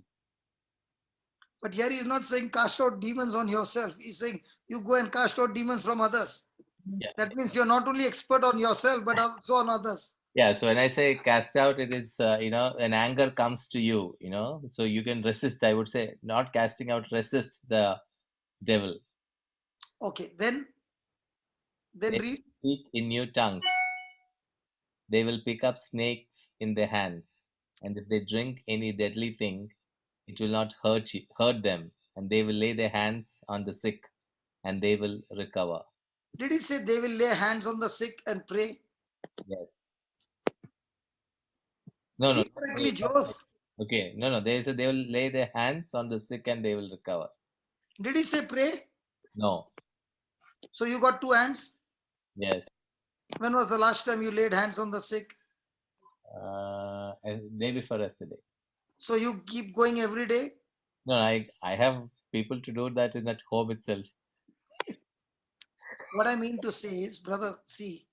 But here he's not saying cast out demons on yourself. He's saying you go and cast out demons from others. Yeah. That means you're not only expert on yourself, but also on others. Yeah, so when I say cast out, it is an anger comes to you, so you can resist. I would say not casting out, resist the devil. Okay, then They read. speak in new tongues. They will pick up snakes in their hands, and if they drink any deadly thing, it will not hurt them, and they will lay their hands on the sick, and they will recover. Did he say they will lay hands on the sick and pray? Yes. No, See correctly, Jose. Okay, no. They say they will lay their hands on the sick and they will recover. Did he say pray? No. So you got two hands. Yes. When was the last time you laid hands on the sick? Day before yesterday. So you keep going every day? No, I have people to do that in that home itself. What I mean to say is, brother, see,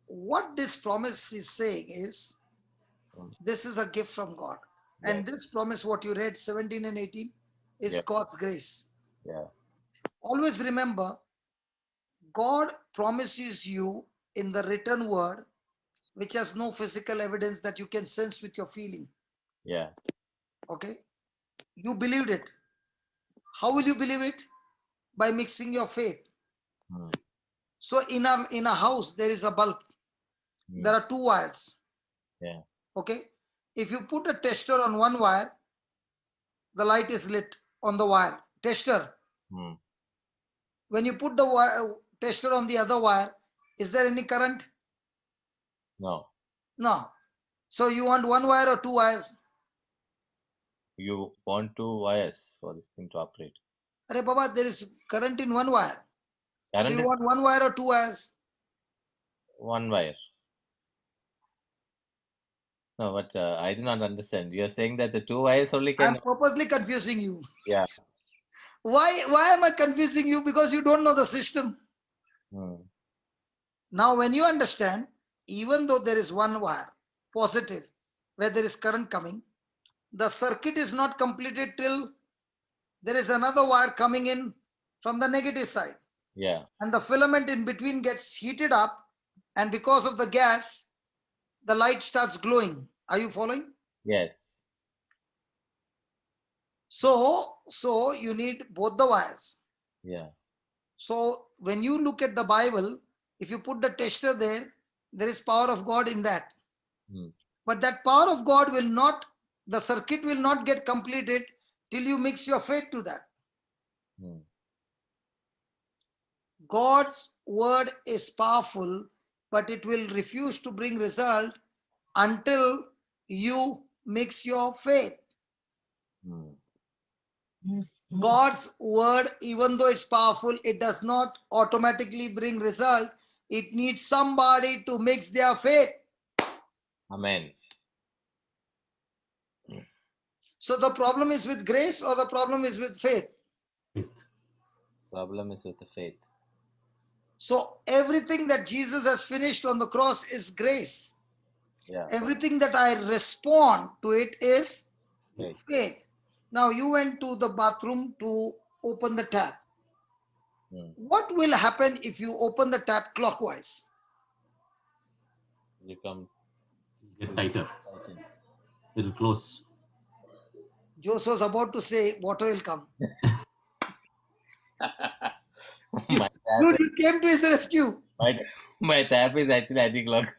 what this promise is saying is, this is a gift from God. And this promise, what you read, 17 and 18, is God's grace. Yeah. Always remember, God promises you in the written word, which has no physical evidence that you can sense with your feeling. Yeah. Okay? You believed it. How will you believe it? By mixing your faith. So in a house, there is a bulb. There are two wires. Yeah. Okay? If you put a tester on one wire, the light is lit on the wire. Tester. When you put the tester on the other wire, is there any current? No. No. So you want one wire or two wires? You want 2 wires for this thing to operate. Arey Baba, there is current in one wire. Current So you is want one wire or two wires? 1 wire. No, but I do not understand. You are saying that the 2 wires only I'm can. purposely confusing you. Yeah. Why am I confusing you? Because you don't know the system. Now, when you understand, even though there is one wire, positive, where there is current coming, the circuit is not completed till there is another wire coming in from the negative side. Yeah. And the filament in between gets heated up, and because of the gas, the light starts glowing. Are you following? Yes. So you need both the wires. Yeah. So when you look at the Bible, if you put the tester there, there is power of God in that. Hmm. But that power of God will not, the circuit will not get completed till you mix your faith to that. Hmm. God's word is powerful, but it will refuse to bring result until you mix your faith. Hmm. God's word, even though it's powerful, it does not automatically bring result. It needs somebody to mix their faith. Amen. So the problem is with grace or the problem is with faith? Faith. Problem is with the faith. So everything that Jesus has finished on the cross is grace. Yeah. Everything that I respond to it is Faith. faith. Now you went to the bathroom to open the tap. Hmm. What will happen if you open the tap clockwise? You come. Get tighter. Tighten. It'll close. Jose was about to say water will come. my, tap Dude, is, you came to his rescue. my tap is actually anti-clock.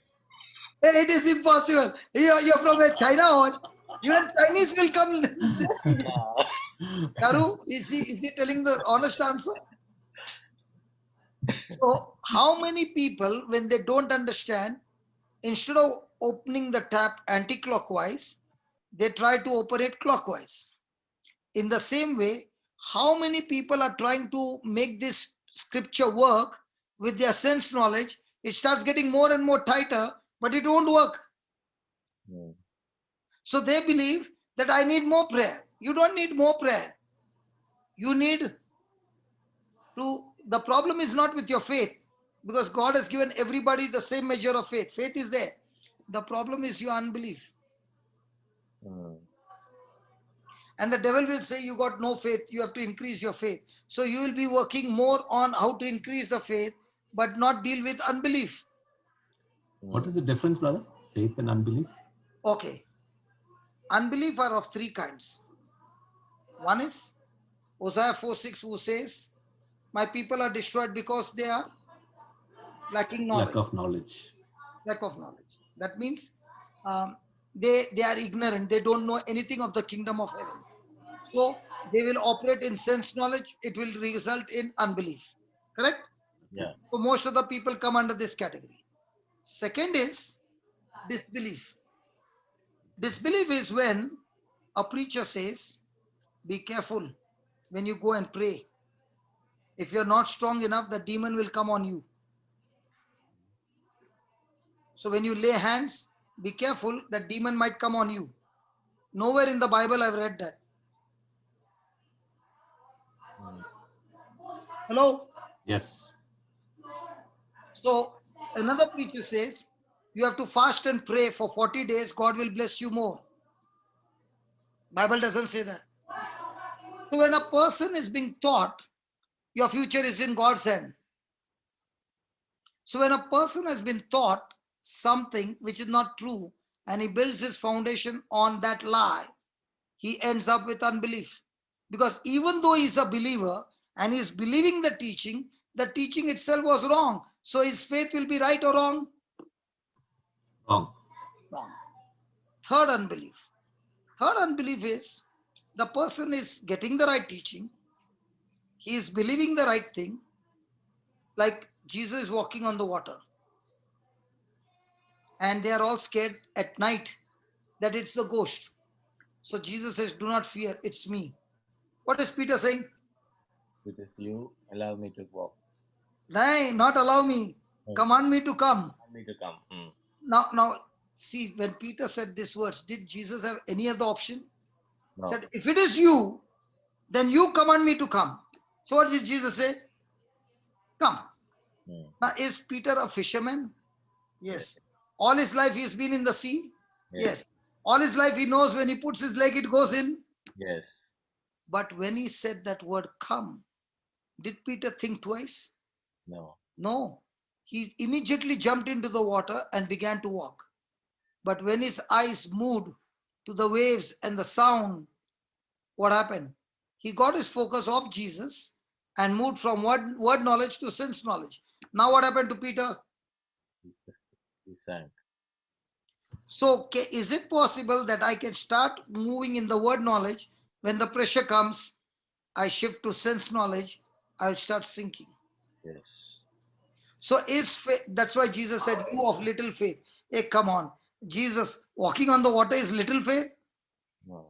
Hey, it is impossible. You're from a China or even Chinese will come. Karu, is he telling the honest answer? So how many people, when they don't understand, instead of opening the tap anti-clockwise, they try to open it clockwise. In the same way, how many people are trying to make this scripture work with their sense knowledge? It starts getting more and more tighter, but it won't work. Hmm. So they believe that I need more prayer. You don't need more prayer. You need to, the problem is not with your faith, because God has given everybody the same measure of faith. Faith is there. The problem is your unbelief. Hmm. And the devil will say, you got no faith, you have to increase your faith. So you will be working more on how to increase the faith, but not deal with unbelief. What is the difference, brother? Faith and unbelief? Okay. Unbelief are of three kinds. One is Hosea 4:6, who says, my people are destroyed because they are lacking knowledge. Lack of knowledge. Lack of knowledge. That means they are ignorant. They don't know anything of the kingdom of heaven. So they will operate in sense knowledge. It will result in unbelief. Correct? Yeah. So most of the people come under this category. Second is disbelief. Disbelief is when a preacher says, be careful when you go and pray. If you're not strong enough, the demon will come on you. So when you lay hands, be careful, that demon might come on you. Nowhere in the Bible I've read that. Hello? Yes. So another preacher says, you have to fast and pray for 40 days, God will bless you more. Bible doesn't say that. So when a person is being taught, your future is in God's hand. So when a person has been taught something which is not true, and he builds his foundation on that lie, he ends up with unbelief. Because even though he's a believer and he's believing the teaching itself was wrong. So his faith will be right or wrong? Wrong. Wrong. Third unbelief. Third unbelief is the person is getting the right teaching. He is believing the right thing. Like Jesus is walking on the water. And they are all scared at night that it's the ghost. So Jesus says, do not fear, it's me. What is Peter saying? It is you. Allow me to walk. Nay, not allow me. Command me to come. Allow me to come. Hmm. Now, see, when Peter said these words, did Jesus have any other option? No. He said, if it is you, then you command me to come. So what did Jesus say? Come. Hmm. Now, is Peter a fisherman? Yes. All his life he's been in the sea? Yes. All his life he knows when he puts his leg, it goes in. Yes. But when he said that word come, did Peter think twice? No. No. He immediately jumped into the water and began to walk. But when his eyes moved to the waves and the sound, what happened? He got his focus off Jesus and moved from word knowledge to sense knowledge. Now what happened to Peter? He sank. So is it possible that I can start moving in the word knowledge? When the pressure comes, I shift to sense knowledge, I'll start sinking. Yes. So is faith, that's why Jesus said, you of little faith. Hey, come on. Jesus walking on the water is little faith? No.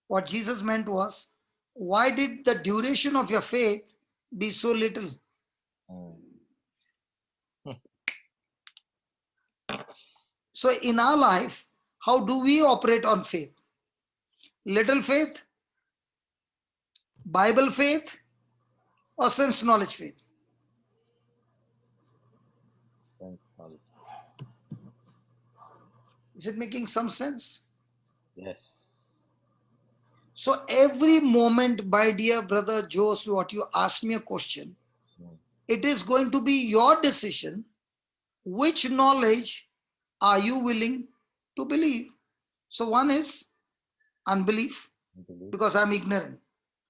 What Jesus meant was, why did the duration of your faith be so little? Mm. So in our life, how do we operate on faith? Little faith, Bible faith, or sense knowledge faith? Thanks, knowledge. Is it making some sense? Yes. So every moment, my dear brother Jose, what you asked me a question, Mm. it is going to be your decision. Which knowledge are you willing to believe? So one is unbelief, Believe. because I'm ignorant.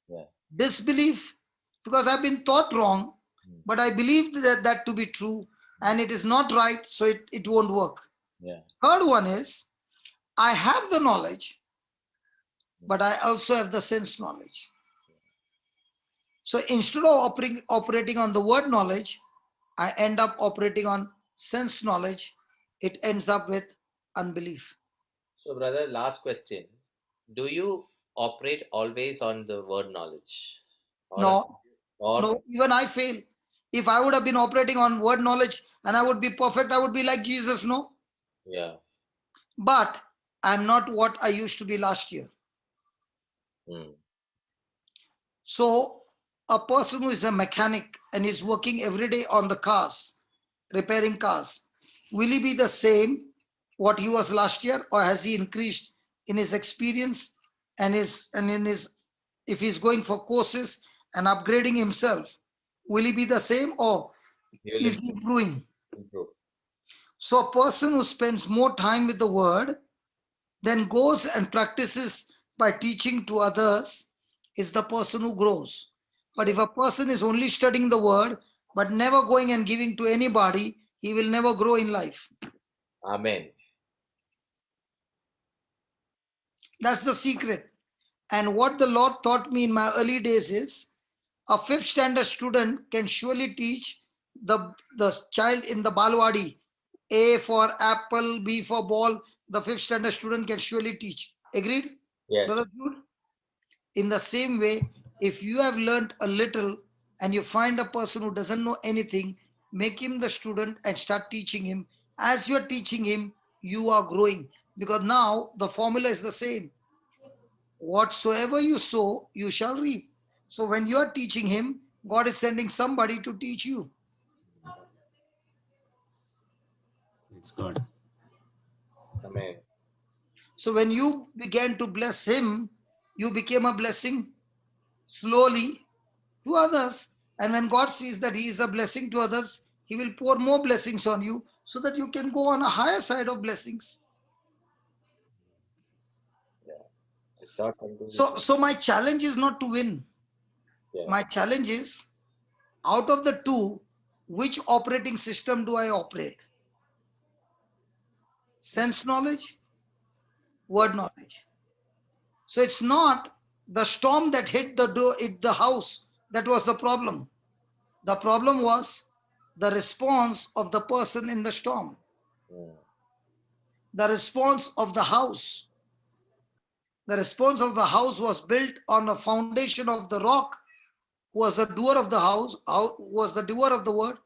Yeah. Disbelief, because I've been taught wrong, Mm. but I believe that to be true and it is not right, so it won't work. Yeah. Third one is, I have the knowledge, but I also have the sense knowledge. So instead of operating on the word knowledge, I end up operating on sense knowledge. It ends up with unbelief. So, brother, last question. Do you operate always on the word knowledge? No, Or no, even I fail. If I would have been operating on word knowledge and I would be perfect, I would be like Jesus, no? yeah. But I'm not what I used to be last year. Mm. So a person who is a mechanic and is working every day on the cars, repairing cars, will he be the same what he was last year, or has he increased in his experience and in his, if he's going for courses and upgrading himself, will he be the same, or You will is he improving? improve. So a person who spends more time with the word, then goes and practices by teaching to others, is the person who grows. But if a person is only studying the word but never going and giving to anybody, he will never grow in life. Amen. That's the secret. And what the Lord taught me in my early days is, a fifth standard student can surely teach the child in the Balwadi, A for apple, B for ball. The fifth standard student can surely teach. Agreed? Yes. Brother Jude? In the same way, if you have learned a little and you find a person who doesn't know anything, make him the student and start teaching him. As you're teaching him, you are growing, because now the formula is the same. Whatsoever you sow, you shall reap. So when you are teaching him, God is sending somebody to teach you. It's God. Amen. So when you began to bless him, you became a blessing slowly to others. And when God sees that he is a blessing to others, he will pour more blessings on you so that you can go on a higher side of blessings. I thought something. So my challenge is not to win. Yeah. My challenge is, out of the two, which operating system do I operate? Sense knowledge, word knowledge. So it's not the storm that hit the house that was the problem. The problem was the response of the person in the storm, Mm. the response of the house. The response of the house was built on the foundation of the rock, who was the doer of the house, was the doer of the word.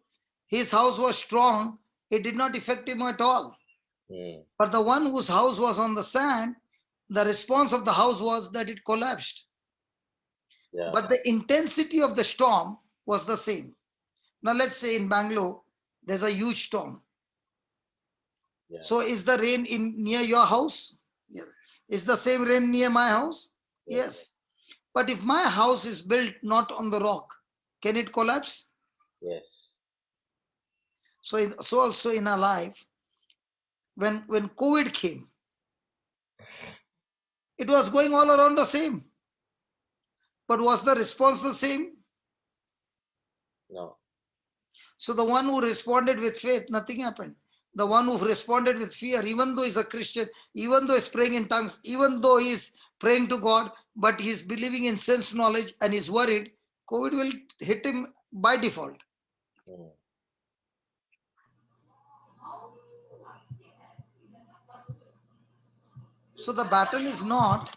His house was strong. It did not affect him at all. Mm. But the one whose house was on the sand, the response of the house was that it collapsed. Yeah. But the intensity of the storm was the same. Now let's say in Bangalore, there's a huge storm. Yeah. So is the rain near your house? Yeah. Is the same rain near my house? Yes. Yes. But if my house is built not on the rock, can it collapse? Yes. So also in our life, when COVID came, it was going all around the same. But was the response the same? No. So the one who responded with faith, nothing happened. The one who responded with fear, even though he's a Christian, even though he's praying in tongues, even though he's praying to God, but he's believing in sense knowledge and he's worried, COVID will hit him by default. Mm. So the battle is not,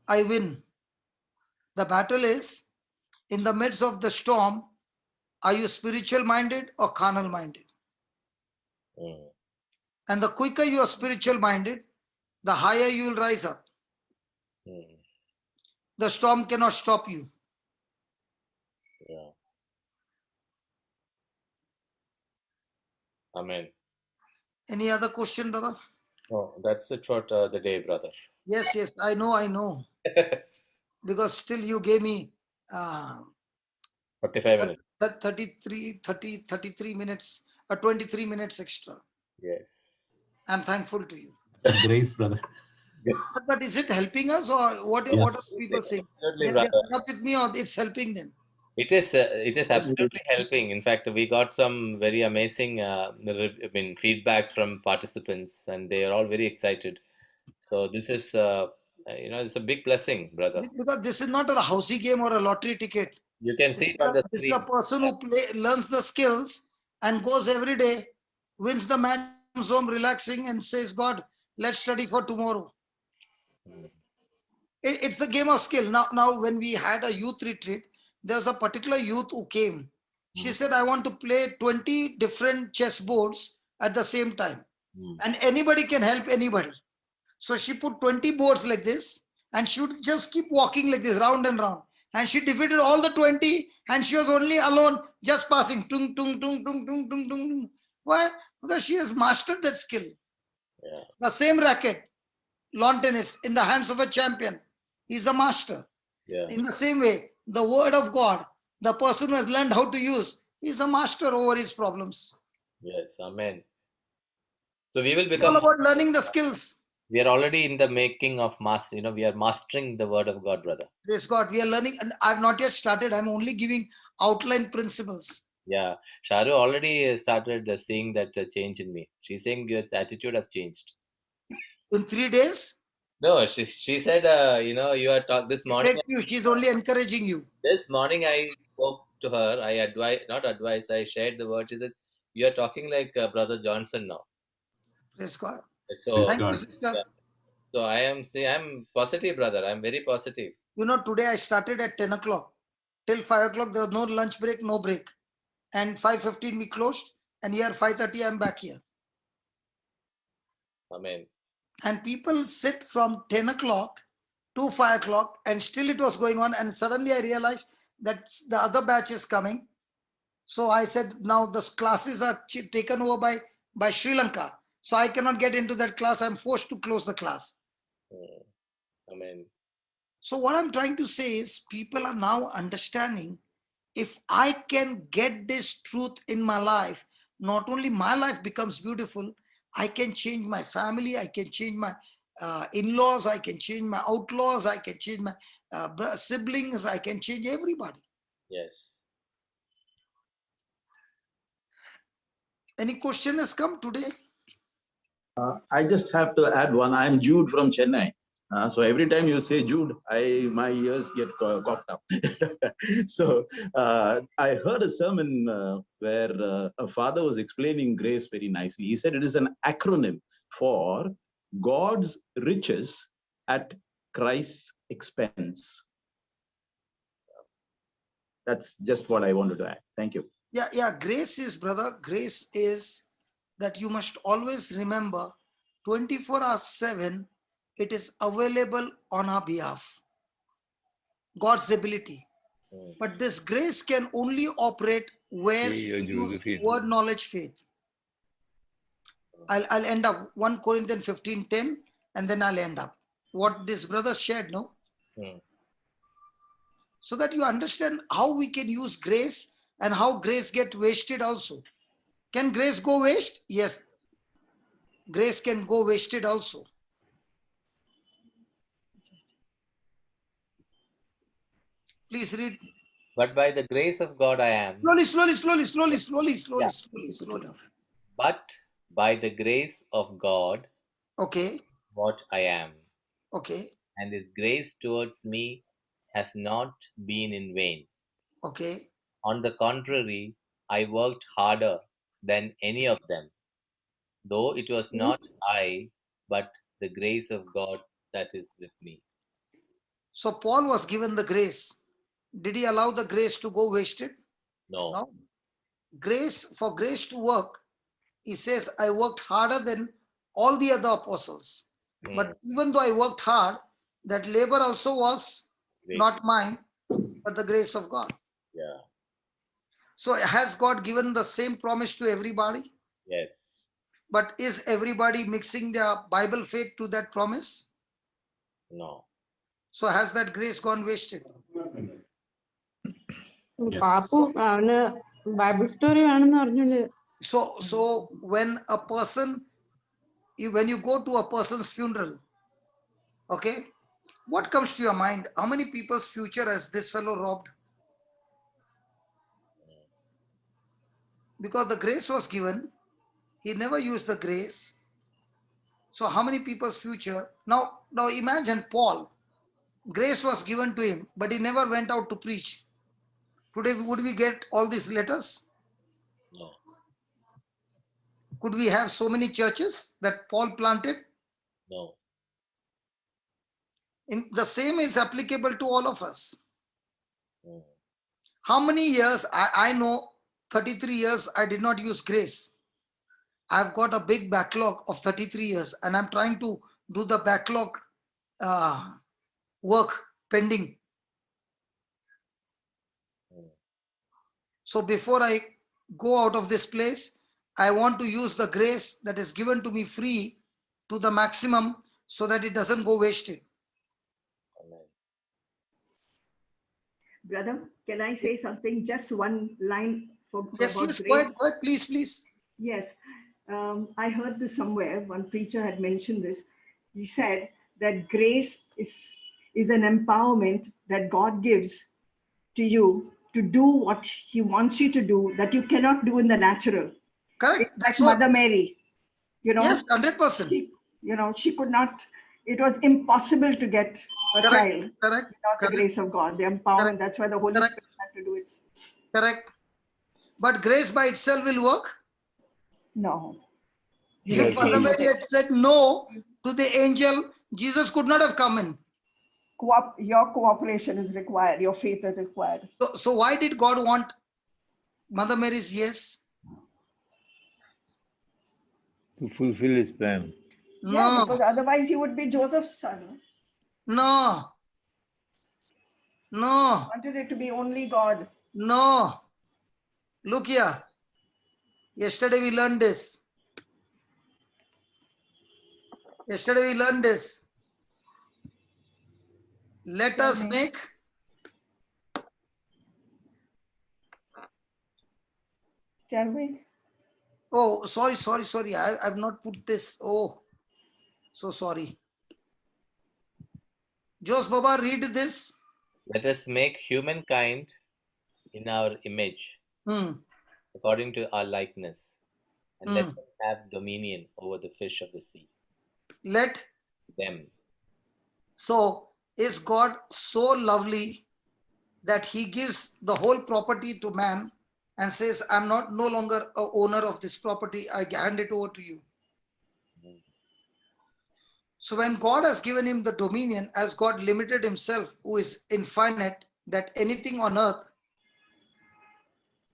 I win. The battle is, in the midst of the storm, are you spiritual minded or carnal minded? Mm. And the quicker you are spiritual minded, the higher you will rise up. Mm. The storm cannot stop you. Yeah. Amen. Any other question, brother? Oh, that's it for the day, brother. Yes, I know. Because still you gave me 45 minutes. 33 minutes, 23 minutes extra. Yes. I'm thankful to you. It's grace, brother. But is it helping us, or what are Yes. people saying? Absolutely, They're brother. fed up with me, or it's helping them? It is absolutely helping. In fact, we got some very amazing feedbacks from participants, and they are all very excited. So this is it's a big blessing, brother. Because this is not a housey game or a lottery ticket. You can see it on the This is a screen. person who learns the skills and goes every day, wins the match, comes home relaxing and says, God, let's study for tomorrow. It's a game of skill. Now, when we had a youth retreat, there was a particular youth who came. She said, I want to play 20 different chess boards at the same time. And anybody can help anybody. So she put 20 boards like this, and she would just keep walking like this, round and round. And she defeated all the 20, and she was only alone, just passing. Tung, tung, tung, tung, tung, tung, tung. Why? Because she has mastered that skill. Yeah. The same racket, lawn tennis, in the hands of a champion. He's a master. Yeah. In the same way, the word of God, the person who has learned how to use, is a master over his problems. Yes. Amen. So we will It's all become. about learning the skills. We are already in the making of we are mastering the word of God, brother. Praise God. We are learning, and I've not yet started. I'm only giving outline principles. Yeah. Sharu already started seeing that change in me. She's saying your attitude has changed. In 3 days, No, she said, you are this morning. she's only encouraging you. This morning I spoke to her. I shared the word. She said, you are talking like Brother Johnson now. Praise God. So, Praise Thank you, God. sister. yeah. So I'm positive, brother. I'm very positive. You know, today I started at 10 o'clock. Till 5 o'clock, there was no lunch break, no break. And 5:15 we closed. And here 5:30, I'm back here. Amen. And people sit from 10 o'clock to 5 o'clock, and still it was going on. And suddenly I realized that the other batch is coming. So I said, now the classes are taken over by Sri Lanka. So I cannot get into that class. I'm forced to close the class. Amen. So what I'm trying to say is, people are now understanding, if I can get this truth in my life, not only my life becomes beautiful, I can change my family, I can change my in-laws, I can change my outlaws, I can change my siblings, I can change everybody. Yes. Any question has come today? I just have to add one. I'm Jude from Chennai. So every time you say Jude, my ears get cocked up. So I heard a sermon where a father was explaining grace very nicely. He said it is an acronym for God's riches at Christ's expense. That's just what I wanted to add. Thank you. Yeah. Grace is, brother, grace is that you must always remember 24/7, it is available on our behalf. God's ability. But this grace can only operate where you use word, knowledge, faith. I'll end up 1 Corinthians 15:10, and then I'll end up what this brother shared, no? So that you understand how we can use grace and how grace get wasted also. Can grace go waste? Yes. Grace can go wasted also. Please read. But by the grace of God I am. Slowly down. But by the grace of God, Okay. what I am. Okay. And his grace towards me has not been in vain. Okay. On the contrary, I worked harder than any of them, though it was not I, but the grace of God that is with me. So Paul was given the grace. Did he allow the grace to go wasted? No. No. For grace to work, he says, I worked harder than all the other apostles. But even though I worked hard, that labor also was not mine, but the grace of God. Yeah. So has God given the same promise to everybody? Yes. But is everybody mixing their Bible faith to that promise? No. So has that grace gone wasted? Bible story വേണമെന്ന് പറഞ്ഞില്ലേ? So when you go to a person's funeral, okay, what comes to your mind? How many people's future has this fellow robbed? Because the grace was given, he never used the grace. So how many people's future? Now imagine Paul. Grace was given to him, but he never went out to preach. Today, would we get all these letters? No. Could we have so many churches that Paul planted? No. The same is applicable to all of us. How many years? I know 33 years I did not use grace. I've got a big backlog of 33 years and I'm trying to do the backlog work pending. So before I go out of this place, I want to use the grace that is given to me free to the maximum so that it doesn't go wasted. Brother, can I say something? Just one line about yes, grace. go ahead, please. Yes, I heard this somewhere. One preacher had mentioned this. He said that grace is an empowerment that God gives to you to do what he wants you to do that you cannot do in the natural. Correct. It's like Mother Mary, Yes, 100%. She could not, it was impossible to get a child without the grace of God, the empowerment. That's why the Holy Spirit had to do it. Correct. But grace by itself will work? No. If Mother Mary had said no to the angel, Jesus could not have come in. Your cooperation is required. Your faith is required. So why did God want Mother Mary's yes? To fulfill his plan. No. Yeah, because otherwise he would be Joseph's son. No. Wanted it to be only God. No. Look here. Yesterday we learned this. Let us make. Shall we? Oh, sorry. I've not put this. Oh, so sorry. Jos Baba, read this. Let us make humankind in our image, according to our likeness, and let them have dominion over the fish of the sea. Let them. So, is God so lovely that he gives the whole property to man and says, I'm no longer an owner of this property, I hand it over to you. So when God has given him the dominion, as God limited himself, who is infinite, that anything on earth,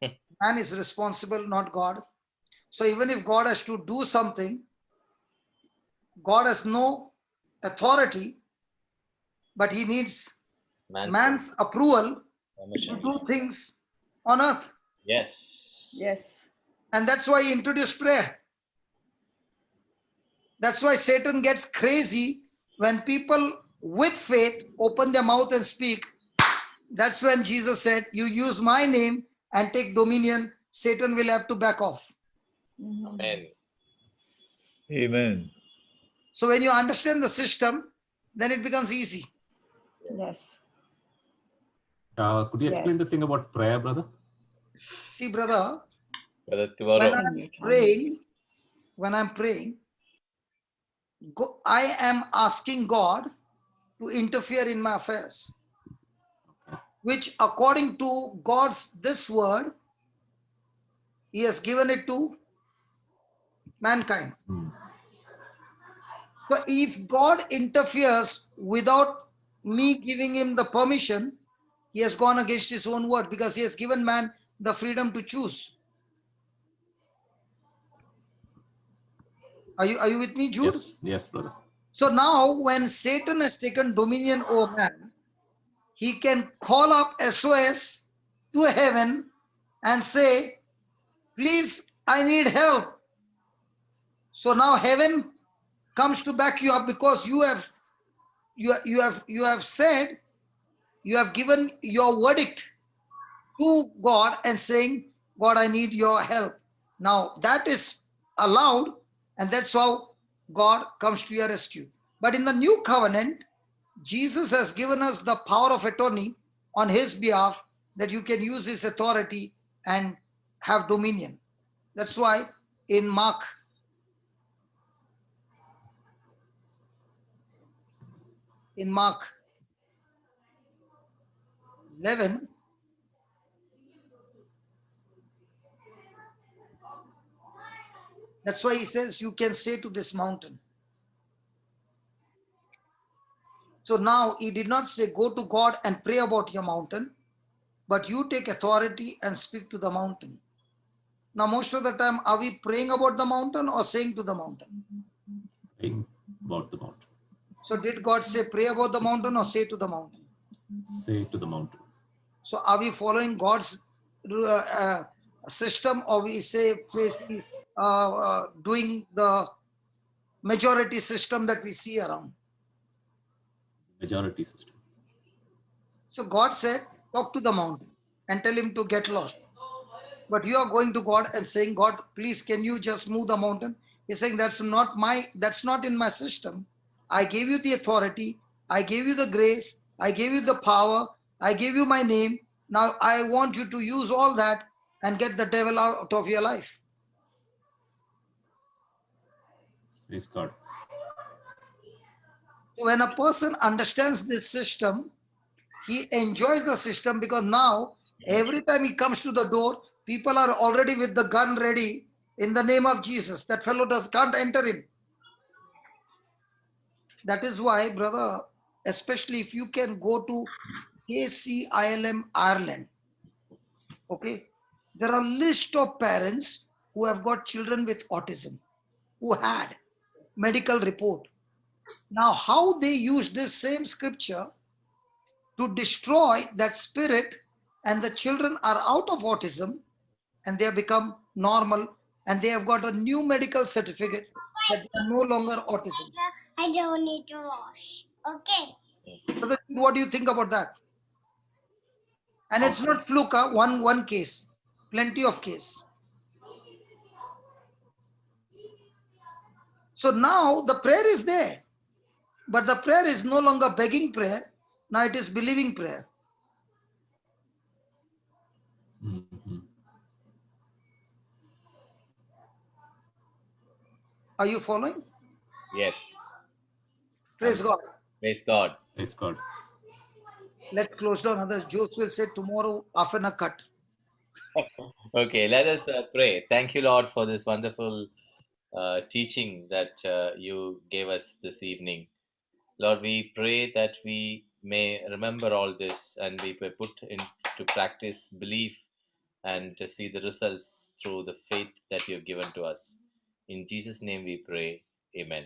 man is responsible, not God. So even if God has to do something, God has no authority, but he needs man's approval to do things on earth. Yes. And that's why he introduced prayer. That's why Satan gets crazy when people with faith open their mouth and speak. That's when Jesus said, you use my name and take dominion, Satan will have to back off. Amen. So when you understand the system, then it becomes easy. Yes. Could you explain the Yes. thing about prayer, brother? See, brother, Brother, when tomorrow. I'm praying, I am asking God to interfere in my affairs, which according to God's this word, He has given it to mankind. So if God interferes without me giving him the permission, he has gone against his own word, because he has given man the freedom to choose. Are you with me, Jude? Yes, brother. So now when Satan has taken dominion over man, he can call up SOS to heaven and say, please, I need help. So now heaven comes to back you up, because you have said, you have given your verdict to God and saying, God, I need your help. Now that is allowed, and that's how God comes to your rescue. But in the new covenant, Jesus has given us the power of attorney on his behalf, that you can use his authority and have dominion. That's why in Mark 11, that's why he says, you can say to this mountain. So now he did not say, go to God and pray about your mountain, but you take authority and speak to the mountain. Now, most of the time, are we praying about the mountain or saying to the mountain? Praying about the mountain. So did God say pray about the mountain or say to the mountain? Say to the mountain. So are we following God's system, or we say doing the majority system that we see around? Majority system. So God said, talk to the mountain and tell him to get lost. But you are going to God and saying, God, please, can you just move the mountain? He's saying, that's not in my system. I gave you the authority. I gave you the grace. I gave you the power. I gave you my name. Now I want you to use all that and get the devil out of your life. Praise God. So when a person understands this system, he enjoys the system, because now every time he comes to the door, people are already with the gun ready in the name of Jesus. That fellow can't enter in. That is why, brother, especially if you can go to KCILM Ireland, okay, there are a list of parents who have got children with autism, who had medical report. Now, how they use this same scripture to destroy that spirit, and the children are out of autism and they have become normal, and they have got a new medical certificate that they are no longer autism. I don't need to wash. Okay. Brother, what do you think about that? And it's not fluke, one case, plenty of case. So now the prayer is there, but the prayer is no longer begging prayer. Now it is believing prayer. Are you following? Yes. Praise God. Praise God. Praise God. Let's close down. Others, Jose will say tomorrow after a cut. Okay, let us pray. Thank you, Lord, for this wonderful teaching that you gave us this evening. Lord, we pray that we may remember all this and we may put into practice belief and to see the results through the faith that you have given to us. In Jesus' name we pray. Amen.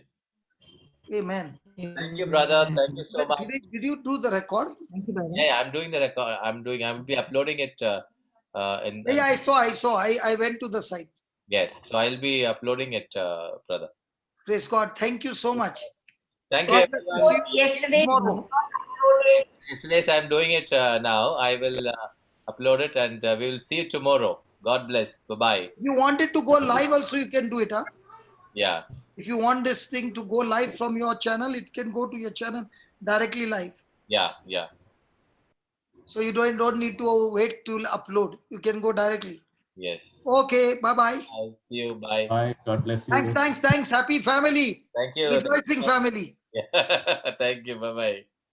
Amen. Thank you, brother. Thank you so much. Did you do the recording? Yeah, I'm doing the record. I will be uploading it. Yeah, I saw. I went to the site. Yes, so I'll be uploading it, brother. Praise God. Thank you so much. Thank God you. bless you. See you Yesterday, tomorrow. Yesterday, I'm doing it now. I will upload it and we will see you tomorrow. God bless. Bye-bye. If you want it to go live also, you can do it. Huh? Yeah. If you want this thing to go live from your channel, it can go to your channel directly live. Yeah. So you don't need to wait to upload. You can go directly. Yes. Okay, bye-bye. I'll see you. Bye. Bye. God bless you. Thanks. Happy family. Thank you. Rejoicing family. Yeah. Thank you. Bye bye.